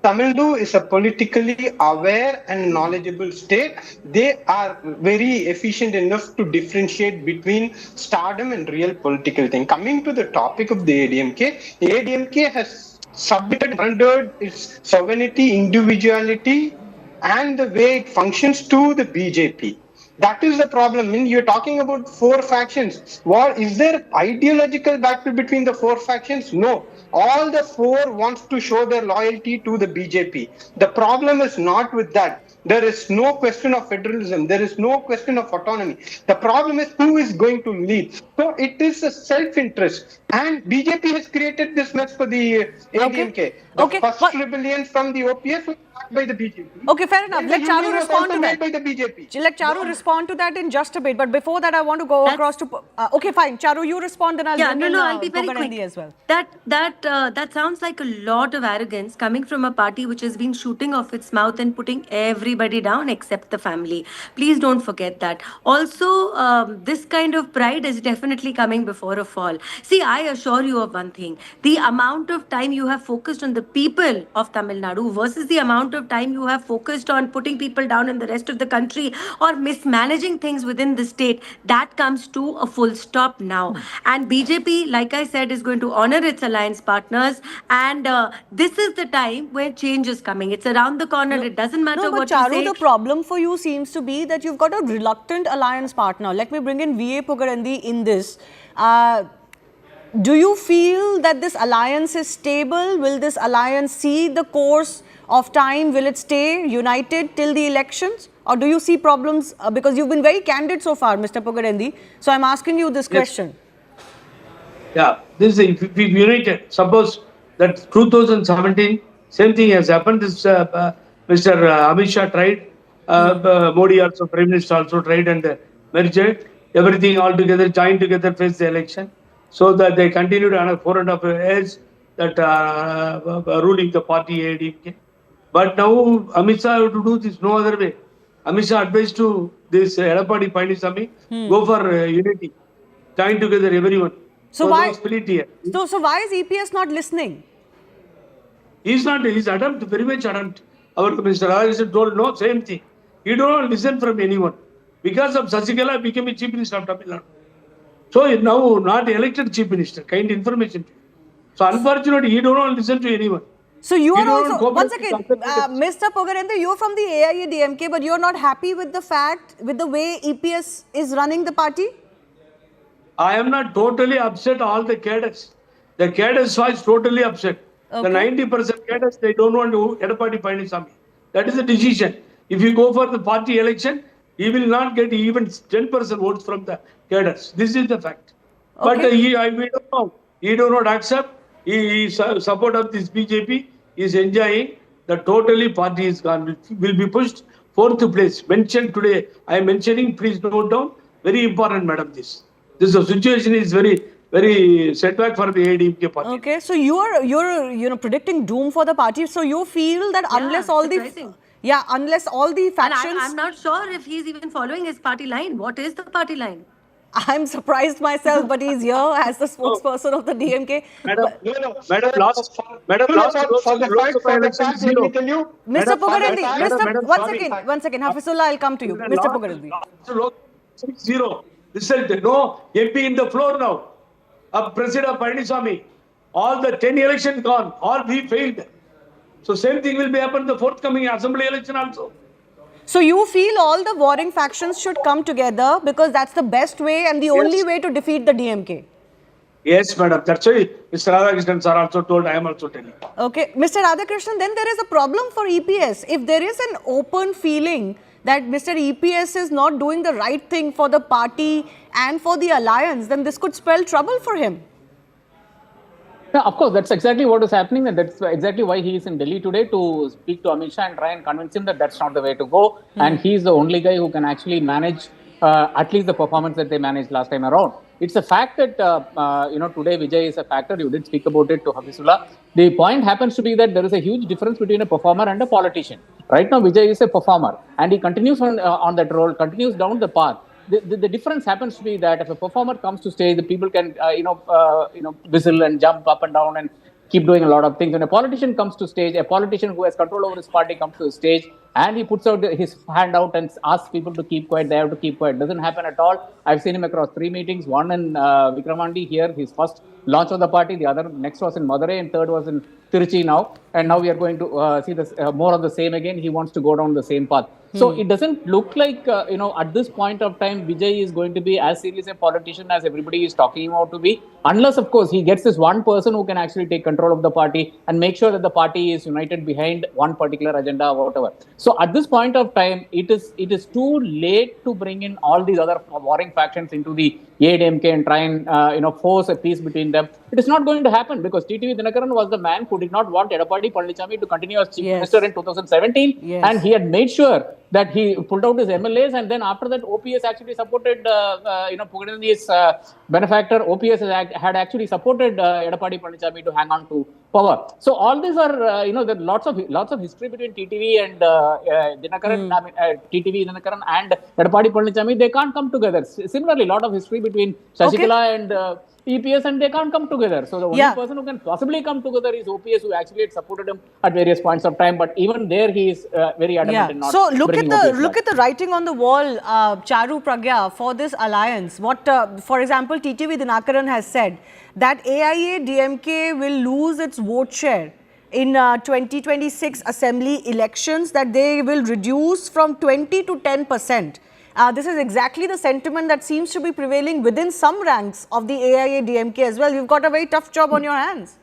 [SPEAKER 14] Tamil Nadu is a politically aware and knowledgeable state. They are very efficient enough to differentiate between stardom and real political thing. Coming to the topic of the AIADMK has surrendered its sovereignty, individuality, and the way it functions to the BJP. That is the problem. When you're talking about four factions, what is there ideological battle between the four factions? No. All the four wants to show their loyalty to the BJP. The problem is not with that. There is no question of federalism. There is no question of autonomy. The problem is who is going to lead. So it is a self-interest. And BJP has created this mess for the AIADMK. The first rebellion from the OPS was backed by the BJP.
[SPEAKER 1] Okay, fair enough. Let Charu respond to that.
[SPEAKER 14] By the BJP.
[SPEAKER 1] Let Charu respond to that in just a bit. But before that, I want to go across to... okay, fine. Charu, you respond, then I'll
[SPEAKER 12] I'll be very quick.
[SPEAKER 1] as well.
[SPEAKER 12] That sounds like a lot of arrogance coming from a party which has been shooting off its mouth and putting everybody down except the family. Please don't forget that. Also, this kind of pride is definitely coming before a fall. See, I assure you of one thing. The amount of time you have focused on the people of Tamil Nadu versus the amount of time you have focused on putting people down in the rest of the country or mismanaging things within the state, that comes to a full stop now. And BJP, like I said, is going to honor its alliance partners, and this is the time where change is coming. It's around the corner. It doesn't matter what
[SPEAKER 1] Charu,
[SPEAKER 12] you say.
[SPEAKER 1] the problem for you seems to be that you've got a reluctant alliance partner. Let me bring in Vijay Pugarendi in this. Do you feel that this alliance is stable? Will this alliance see the course of time? Will it stay united till the elections? Or do you see problems? Because you've been very candid so far, Mr. Pugarendi. So I'm asking you this question.
[SPEAKER 11] Yeah, this is, if we united, suppose that 2017, same thing has happened. This Mr. Amit Shah tried, Modi also, Prime Minister also tried and merged everything all together, joined together, face the election. So that they continued another 4.5 years that ruling the party AIADMK. But now Amit Shah have to do this no other way. Amit Shah advised to this Edappadi K Palaniswami, go for unity, join together everyone.
[SPEAKER 1] So why?
[SPEAKER 11] No split here.
[SPEAKER 1] So why is EPS not listening?
[SPEAKER 11] He's not. He's attempt very much attempt. Our Mr. Raj told no same thing. He don't listen from anyone. Because of Sasigala became a chief minister of Tamil Nadu. So now not elected chief minister. Kind information. So unfortunately, he don't listen to anyone.
[SPEAKER 1] So you are also, once again, Mr. Pugarendi, you're from the AIADMK, but you're not happy with the fact, with the way EPS is running the party?
[SPEAKER 11] I am not totally upset all the cadres. The cadres was totally upset. Okay. The 90% cadres, they don't want to Edappadi Palaniswami. That is the decision. If you go for the party election, he will not get even 10% votes from the cadres. This is the fact. Okay. But we don't know. He do not accept. He support of this BJP. He is enjoying. The totally party is gone. Will be pushed 4th place. Mentioned today. I am mentioning. Please note down. Very important, madam. This situation is very setback for the AIADMK party.
[SPEAKER 1] Okay, so you're predicting doom for the party. So you feel that unless all the factions,
[SPEAKER 12] and I'm not sure if he's even following his party line. What is the party line?
[SPEAKER 1] I'm surprised myself, but he's here as the spokesperson of the DMK.
[SPEAKER 11] Madam, last
[SPEAKER 14] for the fact, let me tell you.
[SPEAKER 1] Mr. Pugarendi, one second. Hafizullah, I'll come to you. Mr. Pugarendi.
[SPEAKER 11] 6-0. Result, no MP in the floor now. President Palaniswamy. All the 10 elections gone. All we failed. So same thing will be happen the forthcoming assembly election also.
[SPEAKER 1] So you feel all the warring factions should come together because that's the best way and the only way to defeat the DMK?
[SPEAKER 11] Yes, madam. That's why Mr. Radhakrishnan sir also told, I am also telling.
[SPEAKER 1] Okay, Mr. Radhakrishnan, then there is a problem for EPS. If there is an open feeling that Mr. EPS is not doing the right thing for the party and for the alliance, then this could spell trouble for him.
[SPEAKER 13] Yeah, of course, that's exactly what is happening, and that's exactly why he is in Delhi today, to speak to Amit Shah and try and convince him that that's not the way to go. And he's the only guy who can actually manage at least the performance that they managed last time around. It's a fact that, today Vijay is a factor. You did speak about it to Hafizullah. The point happens to be that there is a huge difference between a performer and a politician. Right now, Vijay is a performer and he continues on that role, continues down the path. The difference happens to be that if a performer comes to stage, the people can, whistle and jump up and down and keep doing a lot of things. When a politician comes to stage, a politician who has control over his party comes to the stage and he puts out his hand out and asks people to keep quiet, they have to keep quiet. Doesn't happen at all. I've seen him across 3 meetings, one in Vikramandi here, his first launch of the party, the other next was in Madurai and third was in Tiruchi now. And now we are going to see this more of the same again. He wants to go down the same path. So it doesn't look like, at this point of time, Vijay is going to be as serious a politician as everybody is talking about to be. Unless, of course, he gets this one person who can actually take control of the party and make sure that the party is united behind one particular agenda or whatever. So at this point of time, it is too late to bring in all these other warring factions into the AIADMK and try and force a peace between them. It is not going to happen because TTV Dinakaran was the man who did not want Edappadi Palaniswami to continue as Chief Minister in 2017, and he had made sure that he pulled out his MLAs, and then after that OPS actually supported Pugadandi's benefactor. OPS had actually supported Edappadi Palaniswami to hang on to power. So all these are there are lots of history between TTV and Dinakaran, TTV Dinakaran and Edappadi Palaniswami. They can't come together. Similarly, a lot of history between Shashikala and EPS, and they can't come together. So the only person who can possibly come together is OPS, who actually had supported him at various points of time. But even there, he is very adamant in not.
[SPEAKER 1] So look at the writing on the wall, Charu Pragya, for this alliance. What, for example, TTV Dinakaran has said that AIADMK will lose its vote share in 2026 assembly elections, that they will reduce from 20 to 10%. This is exactly the sentiment that seems to be prevailing within some ranks of the AIADMK as well. You've got a very tough job on your hands.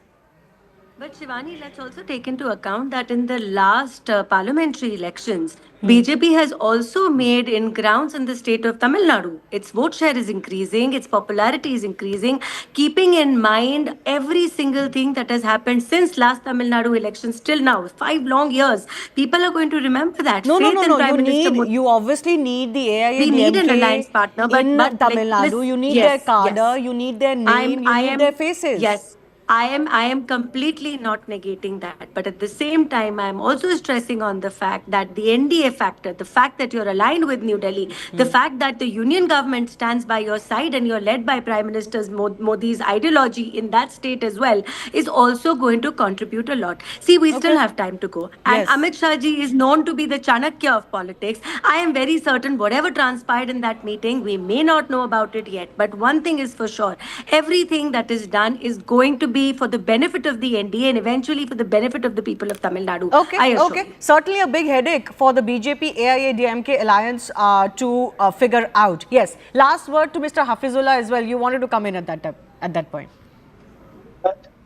[SPEAKER 12] But Shivani, let's also take into account that in the last parliamentary elections, BJP has also made inroads in the state of Tamil Nadu. Its vote share is increasing, its popularity is increasing, keeping in mind every single thing that has happened since last Tamil Nadu elections till now, 5 long years. People are going to remember that.
[SPEAKER 1] No. You obviously need the AIADMK.
[SPEAKER 12] We need an alliance partner, but
[SPEAKER 1] Tamil Nadu. You need their cadre, you need their name, you need their faces.
[SPEAKER 12] Yes. I am completely not negating that. But at the same time, I am also stressing on the fact that the NDA factor, the fact that you're aligned with New Delhi, the fact that the union government stands by your side and you're led by Prime Minister Modi's ideology in that state as well, is also going to contribute a lot. See, we still have time to go. And Amit Shah ji is known to be the Chanakya of politics. I am very certain whatever transpired in that meeting, we may not know about it yet. But one thing is for sure, everything that is done is going to be for the benefit of the NDA and eventually for the benefit of the people of Tamil Nadu.
[SPEAKER 1] Okay. Certainly a big headache for the BJP AIADMK alliance to figure out. Yes. Last word to Mr. Hafizullah as well. You wanted to come in at that point.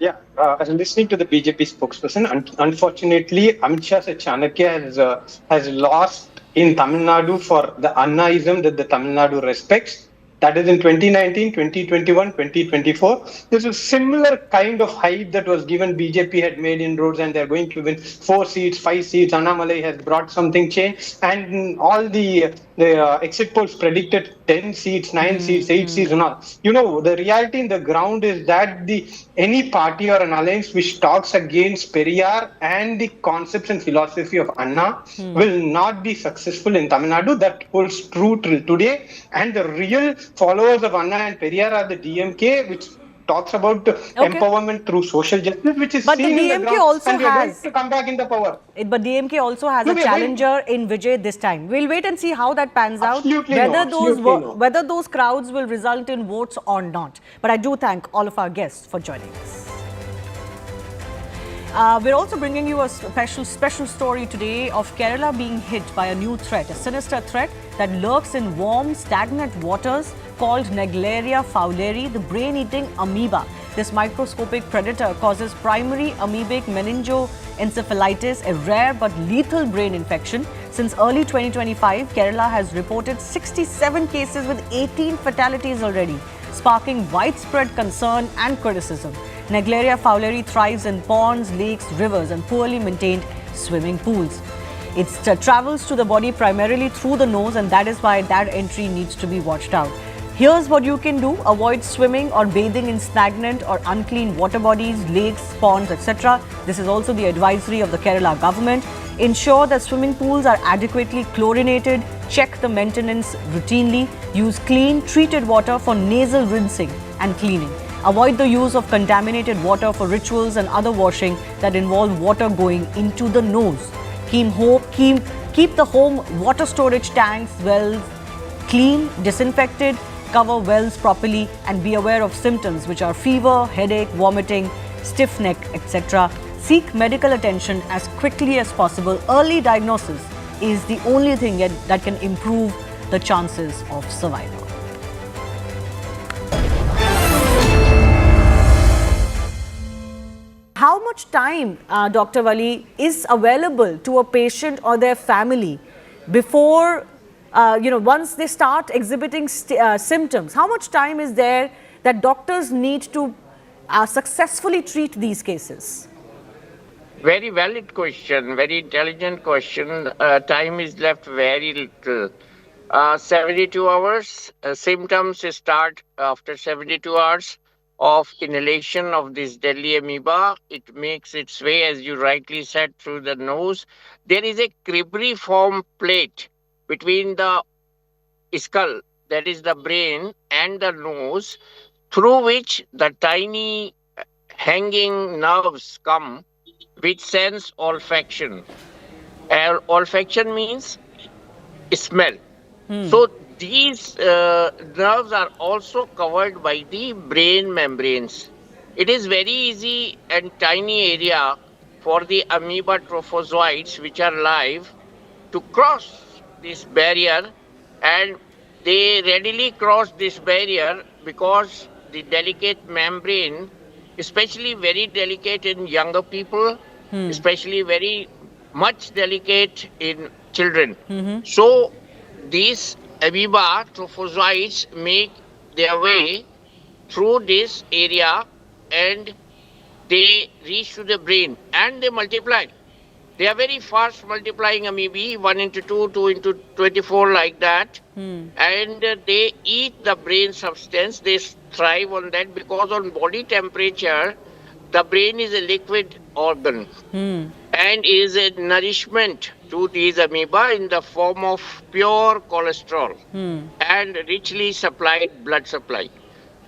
[SPEAKER 14] Listening to the BJP spokesperson, unfortunately, Amit Shah Chanakya has lost in Tamil Nadu for the Annaism that the Tamil Nadu respects. That is in 2019, 2021, 2024. There's a similar kind of hype that was given. BJP had made inroads and they're going to win 4 seats, 5 seats. Annamalai has brought something change. And all the exit polls predicted 10 seats, 9 seats, 8 seats and all. The reality in the ground is that any party or an alliance which talks against Periyar and the concepts and philosophy of Anna will not be successful in Tamil Nadu. That holds true till today. And the real followers of Anna and Periyar are the DMK, which talks about empowerment through social justice, which is seen in the ground,
[SPEAKER 1] also
[SPEAKER 14] and we are going to come back in the power.
[SPEAKER 1] But DMK also has a challenger in Vijay this time. We'll wait and see how that pans out, whether those crowds will result in votes or not. But I do thank all of our guests for joining us. We're also bringing you a special story today of Kerala being hit by a new threat, a sinister threat that lurks in warm, stagnant waters called Naegleria fowleri, the brain-eating amoeba. This microscopic predator causes primary amoebic meningoencephalitis, a rare but lethal brain infection. Since early 2025, Kerala has reported 67 cases with 18 fatalities already, sparking widespread concern and criticism. Naegleria fowleri thrives in ponds, lakes, rivers and poorly maintained swimming pools. It travels to the body primarily through the nose, and that is why that entry needs to be watched out. Here's what you can do. Avoid swimming or bathing in stagnant or unclean water bodies, lakes, ponds, etc. This is also the advisory of the Kerala government. Ensure that swimming pools are adequately chlorinated. Check the maintenance routinely. Use clean, treated water for nasal rinsing and cleaning. Avoid the use of contaminated water for rituals and other washing that involve water going into the nose. Keep the home water storage tanks, wells clean, disinfected. Cover wells properly and be aware of symptoms which are fever, headache, vomiting, stiff neck, etc. Seek medical attention as quickly as possible. Early diagnosis is the only thing that can improve the chances of survival. How much time, Dr. Wali, is available to a patient or their family before once they start exhibiting symptoms? How much time is there that doctors need to successfully treat these cases?
[SPEAKER 15] Very valid question, very intelligent question. Time is left very little. 72 hours. Symptoms start after 72 hours of inhalation of this deadly amoeba. It makes its way, as you rightly said, through the nose. There is a cribriform plate between the skull, that is the brain, and the nose, through which the tiny hanging nerves come, which sense olfaction. Olfaction means smell. So these nerves are also covered by the brain membranes. It is very easy and tiny area for the amoeba trophozoites, which are live, to cross this barrier, and they readily cross this barrier because the delicate membrane, especially very delicate in younger people, especially very much delicate in children. So these amoeba trophozoites make their way through this area and they reach to the brain and they multiply. They are very fast multiplying amoebae, 1 into 2, 2 into 24, like that. And they eat the brain substance. They thrive on that because on body temperature, the brain is a liquid organ and is a nourishment to these amoeba in the form of pure cholesterol and richly supplied blood supply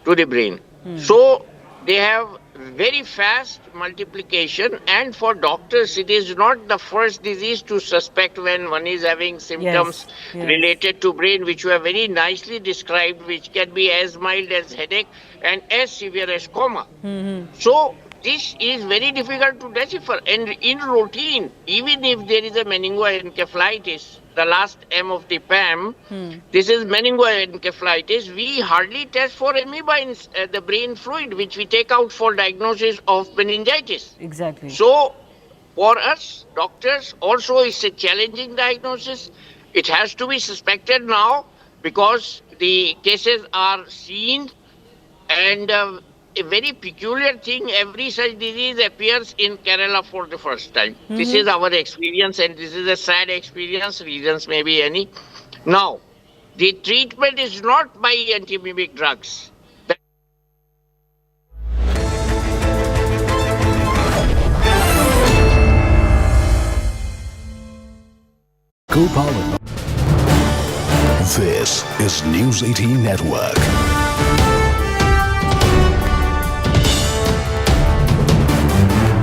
[SPEAKER 15] to the brain. So they have very fast multiplication, and for doctors it is not the first disease to suspect when one is having symptoms related to brain, which you have very nicely described, which can be as mild as headache and as severe as coma. So this is very difficult to decipher, and in routine, even if there is a meningoencephalitis, the last M of the PAM, this is meningoencephalitis, we hardly test for amoeba in the brain fluid, which we take out for diagnosis of meningitis.
[SPEAKER 1] Exactly.
[SPEAKER 15] So for us, doctors, also it's a challenging diagnosis. It has to be suspected now because the cases are seen, and a very peculiar thing, every such disease appears in Kerala for the first time. This is our experience, and this is a sad experience. Reasons may be any. Now, the treatment is not by anti-amoebic drugs.
[SPEAKER 16] Co-powered. This is News 18 Network.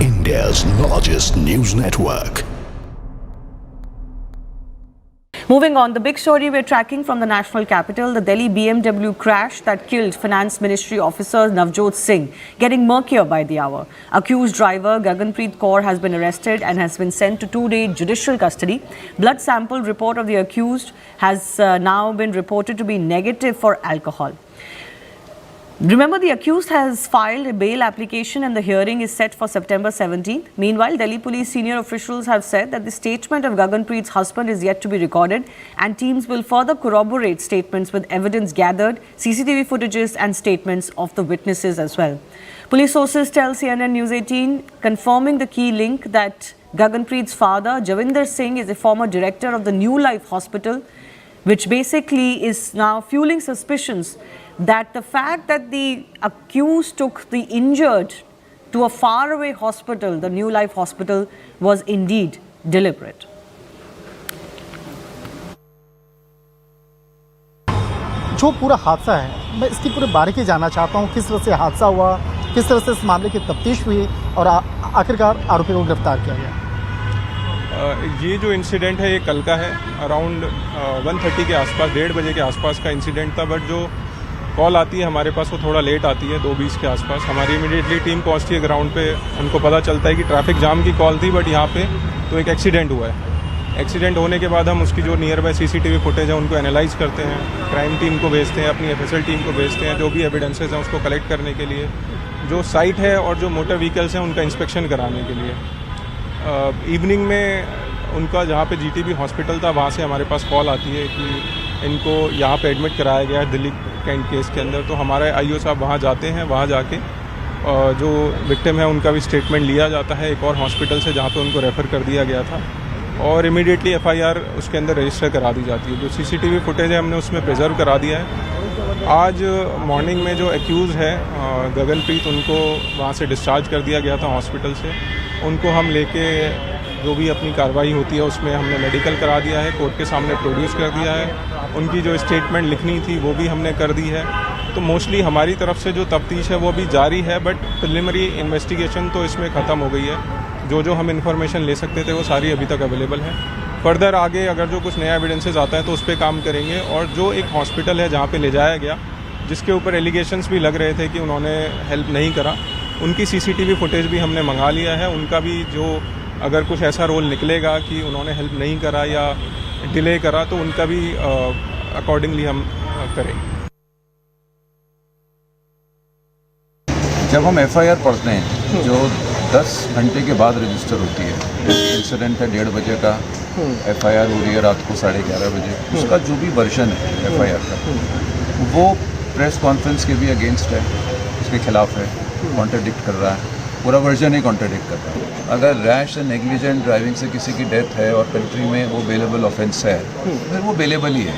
[SPEAKER 16] India's largest news network.
[SPEAKER 1] Moving on, the big story we're tracking from the national capital, the Delhi BMW crash that killed Finance Ministry officer Navjot Singh, getting murkier by the hour. Accused driver Gaganpreet Kaur has been arrested and has been sent to 2-day judicial custody. Blood sample report of the accused has now been reported to be negative for alcohol. Remember, the accused has filed a bail application and the hearing is set for September 17th. Meanwhile, Delhi police senior officials have said that the statement of Gaganpreet's husband is yet to be recorded and teams will further corroborate statements with evidence gathered, CCTV footages and statements of the witnesses as well. Police sources tell CNN News 18, confirming the key link that Gaganpreet's father, Javinder Singh, is a former director of the New Life Hospital, which basically is now fueling suspicions that the fact that the accused took the injured to a faraway hospital, the New Life Hospital, was indeed deliberate.
[SPEAKER 17] जो पूरा हादसा है, मैं इसकी पूरी बारीकी जानना चाहता हूँ, किस तरह से हादसा हुआ, किस तरह से इस मामले की तफ्तीश हुई और आखिरकार आरोपी को गिरफ्तार किया गया।
[SPEAKER 18] ये जो इंसिडेंट है ये कल का है, अराउंड 1:30 के आसपास, 1:30 बजे के आसपास का इंसिडेंट था, बट जो कॉल आती है हमारे पास वो थोड़ा लेट आती है, 2:20 के आसपास। हमारी इमीडिएटली टीम पहुंचती है ग्राउंड पे, उनको पता चलता है कि ट्रैफिक जाम की कॉल थी, बट यहाँ पे तो एक एक्सीडेंट हुआ है। एक्सीडेंट होने के बाद हम उसकी जो नियर बाय CCTV फुटेज है उनको एनालाइज करते हैं, क्राइम टीम को भेजते हैं, अपनी FSL टीम को भेजते हैं, जो भी एविडेंसेस हैं उसको कलेक्ट करने के लिए, जो साइट है और जो मोटर व्हीकल्स हैं उनका इंस्पेक्शन कराने के लिए। इवनिंग में उनका जहाँ पे GTB हॉस्पिटल था वहाँ से हमारे पास कॉल आती है कि इनको यहाँ पे एडमिट कराया गया है दिल्ली कैंट केस के अंदर। तो हमारे IO साहब वहाँ जाते हैं, वहाँ जाके जो विक्टिम है उनका भी स्टेटमेंट लिया जाता है एक और हॉस्पिटल से जहाँ पे उनको रेफ़र कर दिया गया था, और इमीडिएटली FIR उसके अंदर रजिस्टर करा दी जाती है। जो CCTV फुटेज है हमने उसमें प्रिजर्व करा दिया है। आज मॉर्निंग में जो एक्यूज़ है गगनप्रीत, उनको वहाँ से डिस्चार्ज कर दिया गया था हॉस्पिटल से। उनको हम लेके जो भी अपनी कार्रवाई होती है उसमें हमने मेडिकल करा दिया है, कोर्ट के सामने प्रोड्यूस कर दिया है। उनकी जो स्टेटमेंट लिखनी थी वो भी हमने कर दी है। तो मोस्टली हमारी तरफ से जो तफ्तीश है वो भी जारी है, बट प्रिलिमिनरी इन्वेस्टिगेशन तो इसमें ख़त्म हो गई है। जो हम इन्फॉर्मेशन ले सकते थे वो सारी अभी तक अवेलेबल है। फर्दर आगे अगर जो कुछ नया एविडेंसेस आता है तो उस पर काम करेंगे। और जो एक हॉस्पिटल है जहाँ पे ले जाया गया, जिसके ऊपर एलिगेशंस भी लग रहे थे कि उन्होंने हेल्प नहीं करा, उनकी CCTV फुटेज भी हमने मंगा लिया है। उनका भी जो अगर कुछ ऐसा रोल निकलेगा कि उन्होंने हेल्प नहीं करा या डिले करा तो उनका भी अकॉर्डिंगली हम करेंगे।
[SPEAKER 19] जब हम FIR पढ़ते हैं जो 10 घंटे के बाद रजिस्टर होती है, इंसिडेंट है 1:30 बजे का, FIR हो रही है रात को 11:30 बजे, उसका जो भी वर्जन है FIR का वो प्रेस कॉन्फ्रेंस के भी अगेंस्ट है, उसके खिलाफ है, कॉन्ट्रडिक्ट कर रहा है, पूरा वर्जन ही कॉन्ट्रडिक्ट कर रहा है। अगर रैश एंड नेग्लिजेंट ड्राइविंग से किसी की डेथ है और कंट्री में वो बेलेबल ऑफेंस है, फिर वो बेलेबल ही है।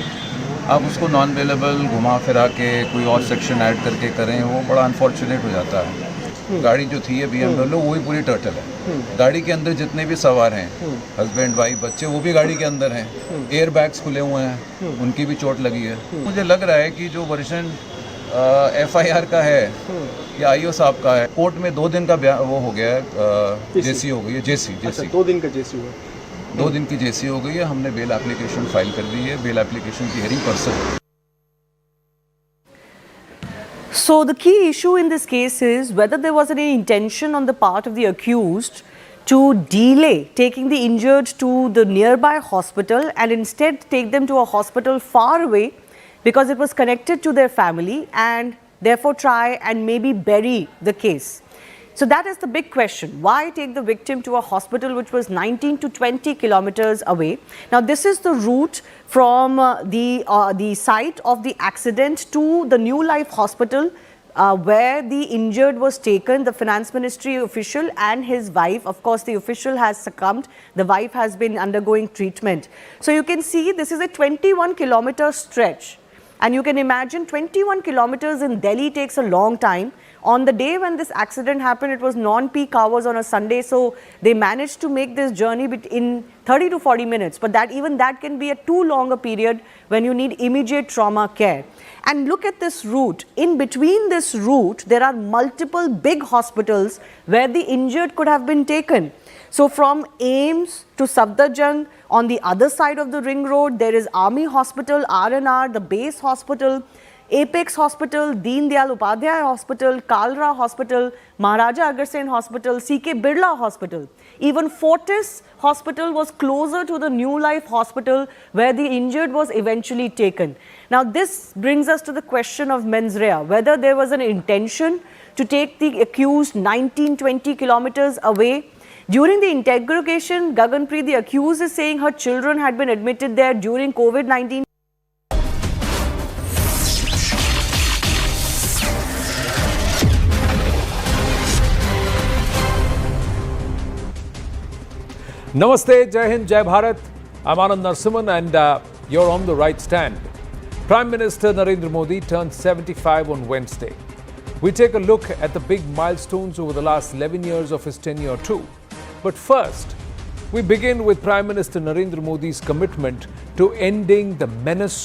[SPEAKER 19] आप उसको नॉन बेलेबल घुमा फिरा के कोई और सेक्शन ऐड करके करें, वो बड़ा अनफॉर्चुनेट हो जाता है। गाड़ी जो थी है BMW, वही पूरी टर्टल है। गाड़ी के अंदर जितने भी सवार हैं, हस्बैंड वाइफ बच्चे, वो भी गाड़ी के अंदर हैं। एयर बैग्स खुले हुए हैं, उनकी भी चोट लगी है। मुझे लग रहा है कि जो वर्जन FIR का है या IO साहब का है, कोर्ट में 2 दिन का वो हो गया है, JC हो गई है, JC
[SPEAKER 3] 2 दिन का JC हुआ,
[SPEAKER 19] 2 दिन की JC हो गई है। हमने बेल एप्लीकेशन फाइल कर दी है, बेल एप्लीकेशन की हेयरिंग परसों।
[SPEAKER 1] So the key issue in this case is whether there was any intention on the part of the accused to delay taking the injured to the nearby hospital and instead take them to a hospital far away because it was connected to their family, and therefore try and maybe bury the case. So that is the big question. Why take the victim to a hospital which was 19 to 20 kilometers away? Now this is the route from the site of the accident to the New Life Hospital where the injured was taken, the Finance Ministry official and his wife. Of course, the official has succumbed. The wife has been undergoing treatment. So you can see this is a 21-kilometer stretch. And you can imagine 21 kilometers in Delhi takes a long time. On the day when this accident happened, it was non-peak hours on a Sunday. So they managed to make this journey in 30 to 40 minutes. But even that can be a too long a period when you need immediate trauma care. And look at this route. In between this route, there are multiple big hospitals where the injured could have been taken. So from AIMS to Safdarjung, on the other side of the ring road, there is Army Hospital, R&R, the base hospital, Apex Hospital, Deen Dayal Upadhyay Hospital, Kalra Hospital, Maharaja Agarsen Hospital, CK Birla Hospital. Even Fortis Hospital was closer to the New Life Hospital where the injured was eventually taken. Now this brings us to the question of mens rea, whether there was an intention to take the accused 19-20 kilometers away. During the interrogation, Gaganpreet, the accused, is saying her children had been admitted there during COVID-19.
[SPEAKER 20] Namaste, Jai Hind, Jai Bharat. I'm Anand Narasimhan and you're on the right stand. Prime Minister Narendra Modi turned 75 on Wednesday. We take a look at the big milestones over the last 11 years of his tenure too. But first, we begin with Prime Minister Narendra Modi's commitment to ending the menace